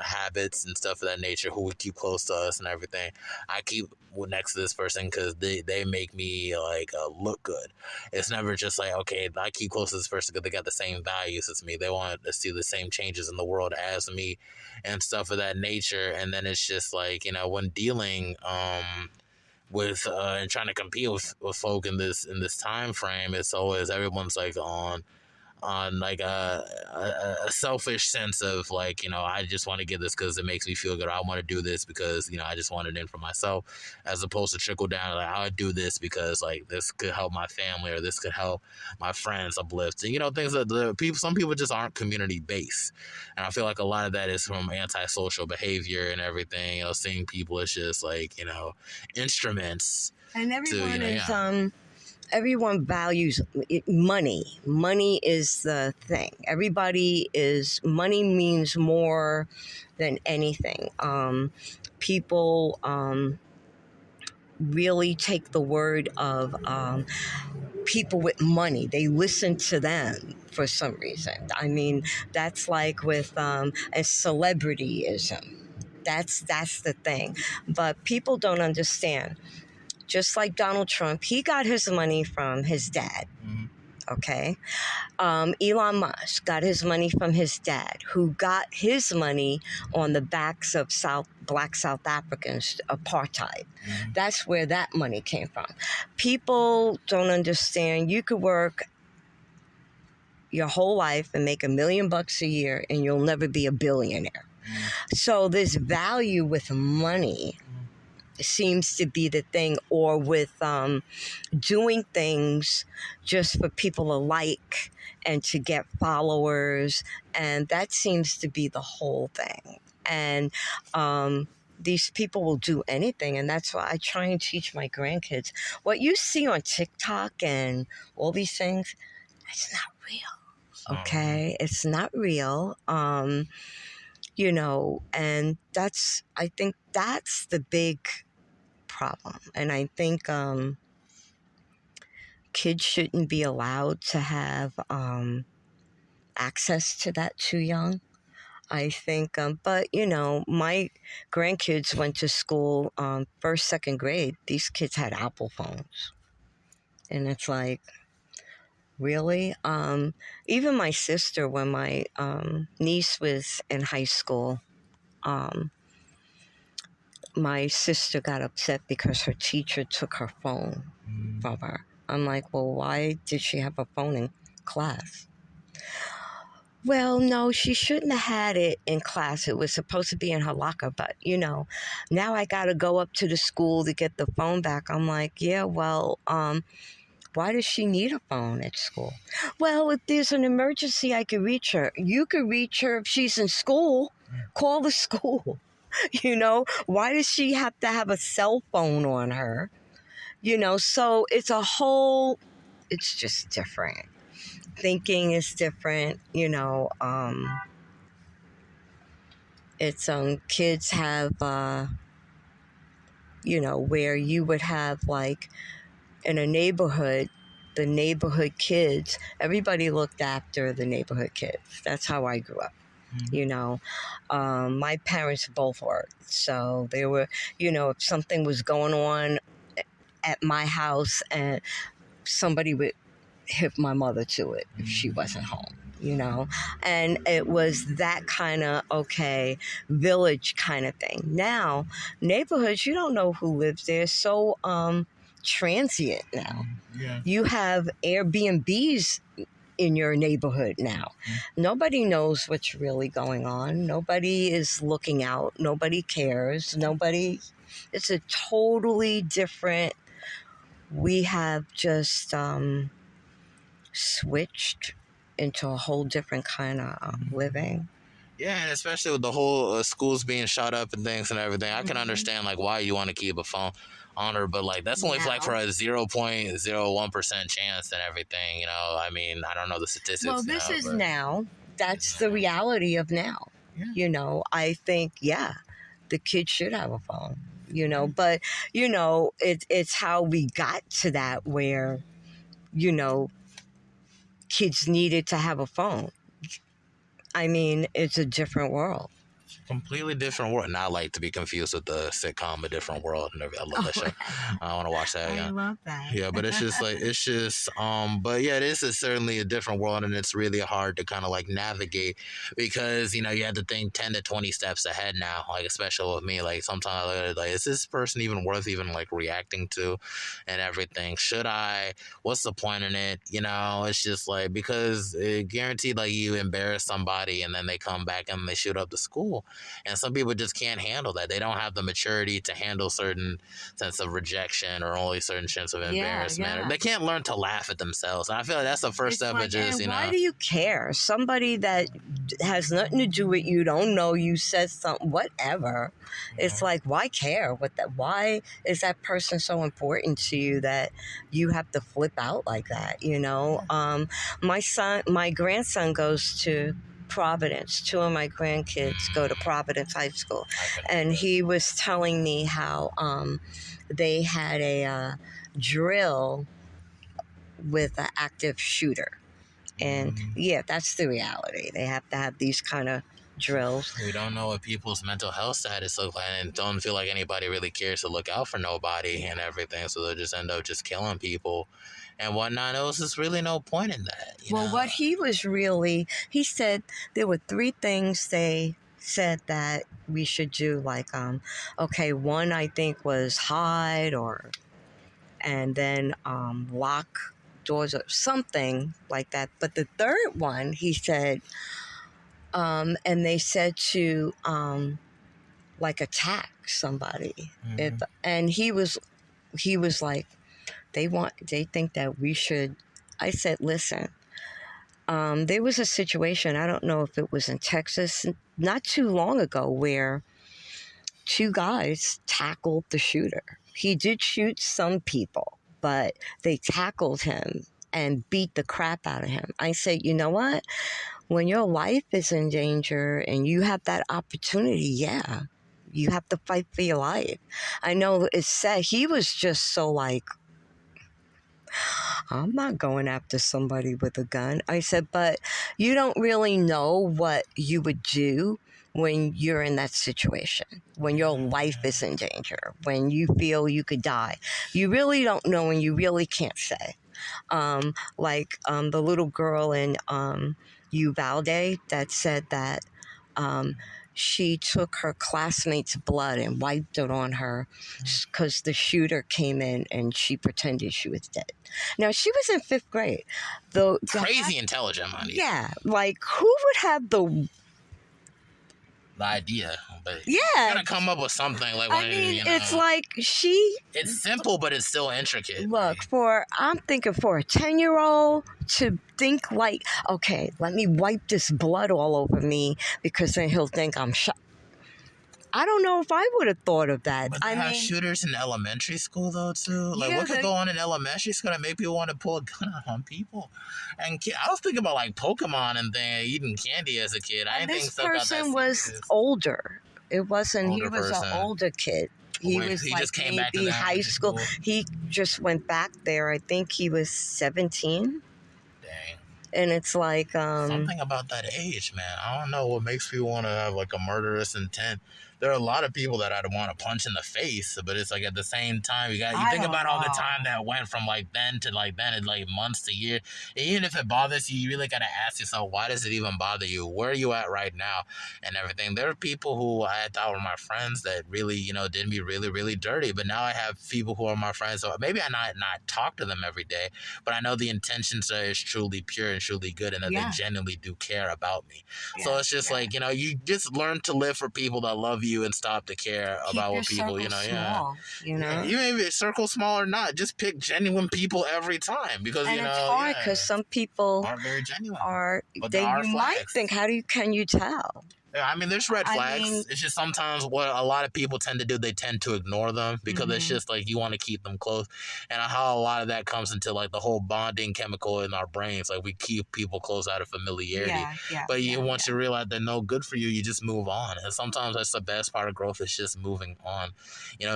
habits and stuff of that nature, who we keep close to us and everything. I keep next to this person because they make me like look good. It's never just like, okay, I keep close to this person because they got the same values as me. They want to see the same changes in the world as me and stuff of that nature. And then it's just like, when dealing with and trying to compete with folk in this time frame, it's always everyone's like on like a selfish sense of like, I just want to get this because it makes me feel good. I want to do this because, I just want it in for myself, as opposed to trickle down. Like, I would do this because like this could help my family or this could help my friends uplift. And, things that some people just aren't community based. And I feel like a lot of that is from antisocial behavior and everything, seeing people as just like, instruments. And everyone to, is everyone values money. Money is the thing. Money means more than anything. People really take the word of people with money. They listen to them for some reason. I mean, that's like with a celebrityism. That's the thing. But people don't understand. Just like Donald Trump, he got his money from his dad. Okay. Elon Musk got his money from his dad, who got his money on the backs of black South Africans, apartheid. That's where that money came from. People don't understand. You could work your whole life and make $1 million a year, and you'll never be a billionaire. So this value with money seems to be the thing, or with doing things just for people to like and to get followers, and that seems to be the whole thing. And these people will do anything, and that's why I try and teach my grandkids, what you see on TikTok and all these things, it's not real. Okay, it's not real. And I think that's the big problem. And I think kids shouldn't be allowed to have access to that too young. I think, but my grandkids went to school first, second grade. These kids had Apple phones. And it's like, really? Even my sister, when my niece was in high school, my sister got upset because her teacher took her phone from her. I'm like, well, why did she have a phone in class? Well, no, she shouldn't have had it in class. It was supposed to be in her locker. But, now I got to go up to the school to get the phone back. I'm like, yeah, well, why does she need a phone at school? Well, if there's an emergency, I could reach her. You could reach her if she's in school. Call the school. Why does she have to have a cell phone on her? So it's just different. Thinking is different, it's kids have, where you would have like in a neighborhood, the neighborhood kids, everybody looked after the neighborhood kids. That's how I grew up. My parents both worked, so they were, if something was going on at my house, and somebody would hit my mother to it if she wasn't home. you know, and it was that kind of okay village kind of thing. Now neighborhoods, you don't know who lives there, so transient now. Yeah. You have Airbnbs in your neighborhood now. Nobody knows what's really going on. Nobody is looking out. Nobody cares. Nobody. It's a totally different. We have just switched into a whole different kind of living. Yeah, and especially with the whole schools being shot up and things and everything, I can understand like why you want to keep a phone on her, but like that's only for, like for a 0.01% chance and everything. You know, I mean, I don't know the statistics. Well, this now, is but now. That's the reality of now. Yeah. You know, I think the kids should have a phone. You know, but you know, it's how we got to that where, you know, kids needed to have a phone. I mean, it's a different world. completely different world. Not like to be confused with the sitcom A Different World. I love that show. I want to watch that. Yeah. I love that. Yeah, but it's just like but yeah, this is certainly a different world, and it's really hard to kind of like navigate because you know you have to think 10 to 20 steps ahead now. Like especially with me, like sometimes I look at it, like is this person even worth even like reacting to, and everything? Should I? What's the point in it? You know, it's just like because it guaranteed like you embarrass somebody and then they come back and they shoot up the school. And some people just can't handle that. They don't have the maturity to handle certain sense of rejection or only certain sense of embarrassment. yeah. They can't learn to laugh at themselves. And I feel like that's the first step of just, you know. Why do you care? Somebody that has nothing to do with you, don't know you, says something, whatever. It's like, why care? Why is that person so important to you that you have to flip out like that? You know, my grandson goes to Providence. Two of my grandkids go to Providence High School, and he was telling me how they had a drill with an active shooter, and yeah, that's the reality. They have to have these kind of drills. We don't know what people's mental health status looks like, and don't feel like anybody really cares to look out for nobody and everything. So they'll just end up just killing people and whatnot. There was just really no point in that. You know? What he said there were three things they said that we should do. Like, okay, one I think was hide and then lock doors or something like that. But the third one, he said, and they said to like attack somebody. And he was like, they think that we should. I said, listen, there was a situation, I don't know if it was in Texas, not too long ago, where two guys tackled the shooter. He did shoot some people, but they tackled him and beat the crap out of him. I said, you know what? When your life is in danger and you have that opportunity, you have to fight for your life. I know it's sad. He was just so like, I'm not going after somebody with a gun. I said, but you don't really know what you would do when you're in that situation, when your life is in danger, when you feel you could die. You really don't know, and you really can't say. The little girl in Uvalde that said that she took her classmate's blood and wiped it on her because the shooter came in and she pretended she was dead. Now, she was in 5th grade. Crazy intelligent, money. Yeah, like who would have the idea? But yeah, you're gonna come up with something like. It's like It's simple, but it's still intricate. Look, I'm thinking for a 10-year-old to think like, okay, let me wipe this blood all over me because then he'll think I'm shot. I don't know if I would have thought of that. But they have shooters in elementary school though too. Like what could go on in elementary school that make people want to pull a gun out on people? And I was thinking about like Pokemon and eating candy as a kid. I didn't think stuff got that. This person was older. It wasn't. He was an older kid. He just came back to high school. He just went back there. I think he was 17. Dang. And it's like something about that age, man. I don't know what makes people want to have like a murderous intent. there are a lot of people that I'd want to punch in the face, but it's like at the same time, you I think don't about all the know. time that went from like then to like then, and like months to year. And even if it bothers you, you really gotta ask yourself, why does it even bother you? Where are you at right now, and everything. There are people who I thought were my friends that really, did me really, really dirty. But now I have people who are my friends, so maybe I not talk to them every day, but I know the intentions is truly pure and truly good, and that they Yeah. genuinely do care about me. So Yeah. it's just Yeah. like, you just learn to live for people that love you and stop to care Keep about your what people, circle yeah. small, Yeah, even if it's circle small or not, just pick genuine people every time because, and it's hard because some people aren't very genuine. are But there they are you might flags. think, can you tell? Yeah, I mean, there's red I flags. mean, It's just sometimes what a lot of people tend to do, they tend to ignore them because it's mhm. just like you want to keep them close. And how a lot of that comes into like the whole bonding chemical in our brains. Like we keep people close out of familiarity. Yeah. But once you realize they're no good for you, you just move on. And sometimes that's the best part of growth is just moving on.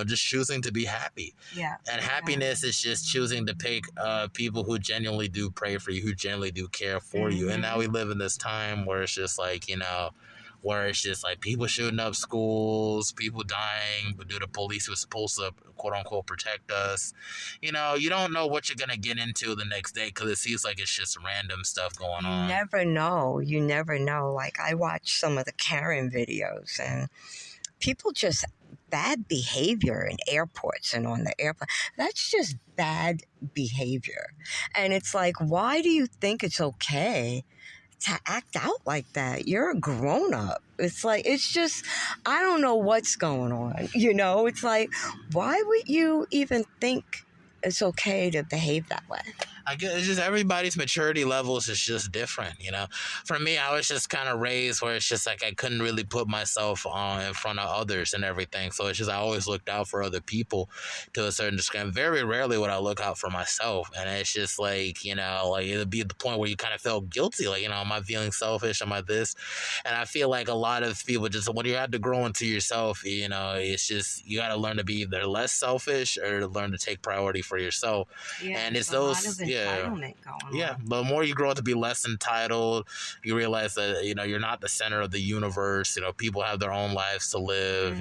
Just choosing to be happy. Yeah. And happiness is just choosing to pick people who genuinely do pray for you, who genuinely do care for you. And now we live in this time where it's just like, where it's just like people shooting up schools, people dying, but the police who was supposed to quote unquote protect us. You don't know what you're gonna get into the next day because it seems like it's just random stuff going You on. never know. You never know. Like I watch some of the Karen videos and people just bad behavior in airports and on the airplane. That's just bad behavior. And it's like, why do you think it's okay to act out like that? You're a grown up. It's like, it's just, I don't know what's going on. It's like, why would you even think it's okay to behave that way? I guess it's just everybody's maturity levels is just different, For me, I was just kind of raised where it's just like I couldn't really put myself on in front of others and everything. So it's just I always looked out for other people to a certain extent. Very rarely would I look out for myself, and it's just like like it'll be the point where you kind of feel guilty, like am I feeling selfish? Am I this? And I feel like a lot of people just when you have to grow into yourself, it's just you got to learn to be either less selfish or learn to take priority for yourself. Yeah, and it's a lot those of entitlement going on. but the more you grow to be less entitled, you realize that you're not the center of the universe. People have their own lives to live.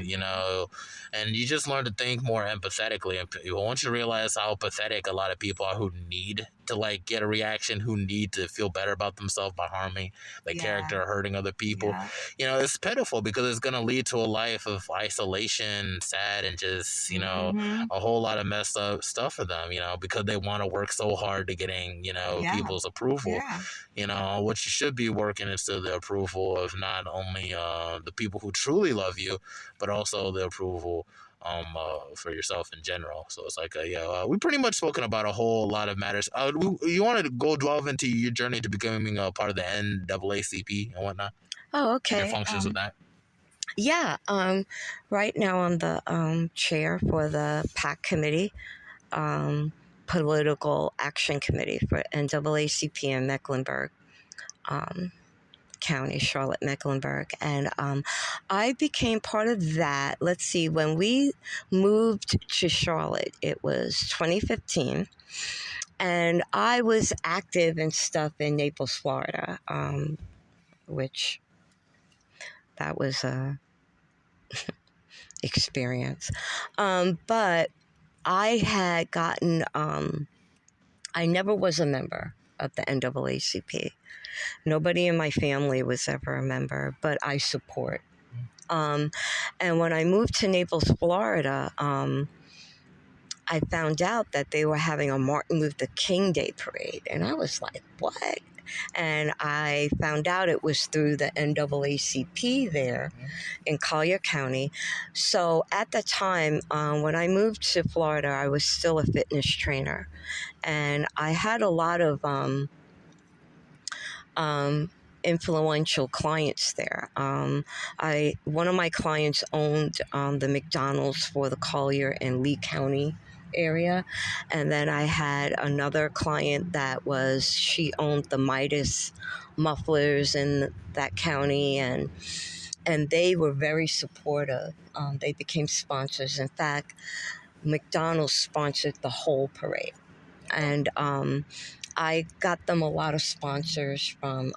And you just learn to think more empathetically. And once you realize how pathetic a lot of people are who need to like get a reaction, who need to feel better about themselves by harming the character or hurting other people, it's pitiful because it's gonna lead to a life of isolation, sad, and just a whole lot of messed up stuff for them. Because they want to work so hard to getting people's approval. What you should be working is to the approval of not only the people who truly love you, but also the approval for yourself in general. So it's like we pretty much spoken about a whole lot of matters. You wanted to go delve into your journey to becoming a part of the NAACP and whatnot. Oh, okay. And the functions of that. Yeah. Right now I'm the chair for the PAC committee, Political Action Committee for NAACP in Mecklenburg County, Charlotte, Mecklenburg. And I became part of that. Let's see, when we moved to Charlotte, it was 2015. And I was active and stuff in Naples, Florida, which that was a experience. But I had gotten, I never was a member of the NAACP. Nobody in my family was ever a member, but I support. And when I moved to Naples, Florida, I found out that they were having a Martin Luther King Day parade. And I was like, what? And I found out it was through the NAACP there in Collier County. So at the time, when I moved to Florida, I was still a fitness trainer. And I had a lot of influential clients there. One of my clients owned the McDonald's for the Collier and Lee County area, and then I had another client she owned the Midas mufflers in that county, and they were very supportive. They became sponsors. In fact, McDonald's sponsored the whole parade, and I got them a lot of sponsors from,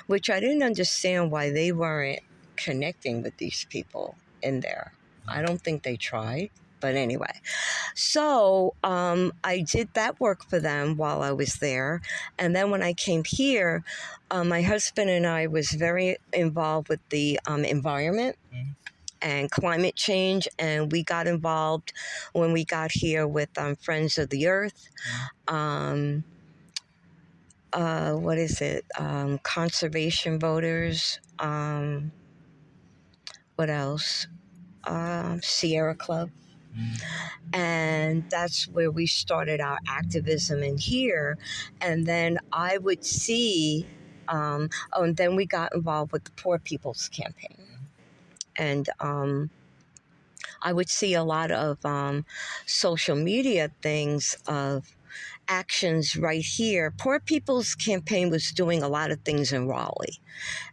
which I didn't understand why they weren't connecting with these people in there. I don't think they tried, but anyway. So I did that work for them while I was there. And then when I came here, my husband and I was very involved with the environment and climate change. And we got involved when we got here with Friends of the Earth. What is it? Conservation voters. What else? Sierra Club. And that's where we started our activism in here. And then I would see, and then we got involved with the Poor People's Campaign. And I would see a lot of social media things of actions right here. Poor People's Campaign was doing a lot of things in Raleigh.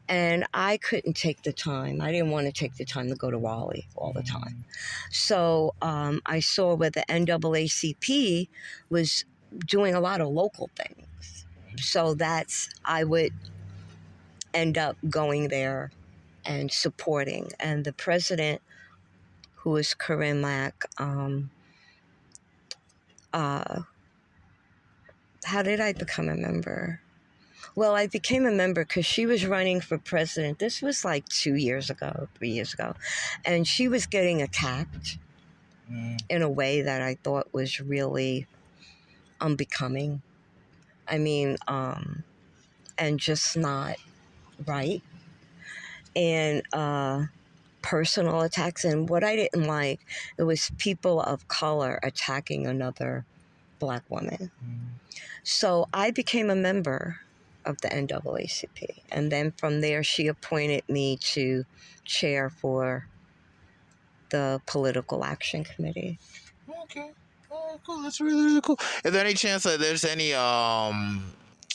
And I couldn't take the time. I didn't want to take the time to go to Raleigh all the time. So I saw where the NAACP was doing a lot of local things. So I would end up going there and supporting. And the president, who is Corinne Mack, how did I become a member? Well, I became a member because she was running for president. This was like 3 years ago. And she was getting attacked in a way that I thought was really unbecoming. I mean, and just not right. And personal attacks. And what I didn't like, it was people of color attacking another Black woman. So I became a member of the NAACP. And then from there, she appointed me to chair for the Political Action Committee. Okay. Oh, cool. That's really, really cool. Is there any chance that there's any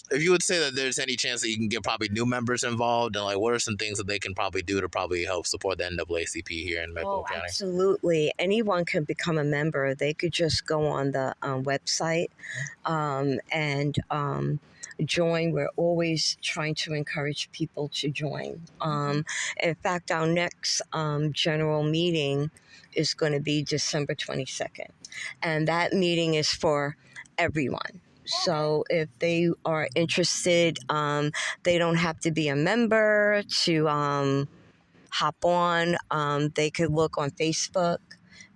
if you would say that there's any chance that you can get probably new members involved, and like what are some things that they can probably do to probably help support the NAACP here in Maricopa County? Absolutely. Anyone can become a member. They could just go on the website and join. We're always trying to encourage people to join. In fact, our next general meeting is going to be December 22nd. And that meeting is for everyone. So if they are interested, they don't have to be a member to hop on. They could look on Facebook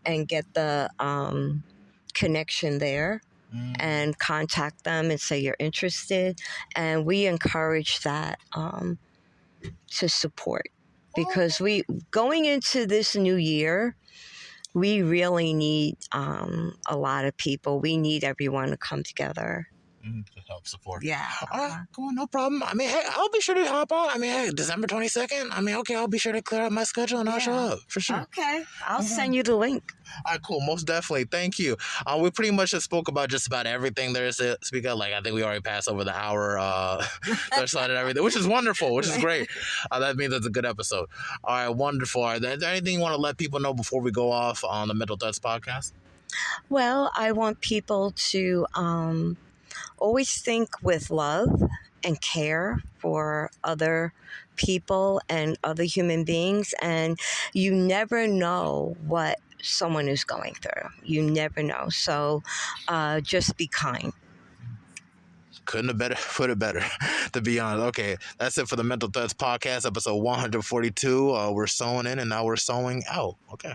and get the connection there and contact them and say you're interested. And we encourage that to support, because going into this new year, we really need a lot of people. We need everyone to come together. To help support. Yeah. All right, cool, no problem. I mean, hey, I'll be sure to hop on. I mean, hey, December 22nd. I mean, okay, I'll be sure to clear up my schedule and I'll show up for sure. Okay, I'll send you the link. All right, cool. Most definitely. Thank you. We pretty much just spoke about just about everything there is to speak of. Like, I think we already passed over the hour and everything, which is wonderful, which is great. That means it's a good episode. All right, wonderful. All right, is there anything you want to let people know before we go off on the Mental Threats podcast? Well, I want people to always think with love and care for other people and other human beings. And you never know what someone is going through. You never know. So just be kind. Couldn't have put it better, to be honest. Okay, that's it for the Mental Threats podcast, episode 142. We're sewing in and now we're sewing out. Okay.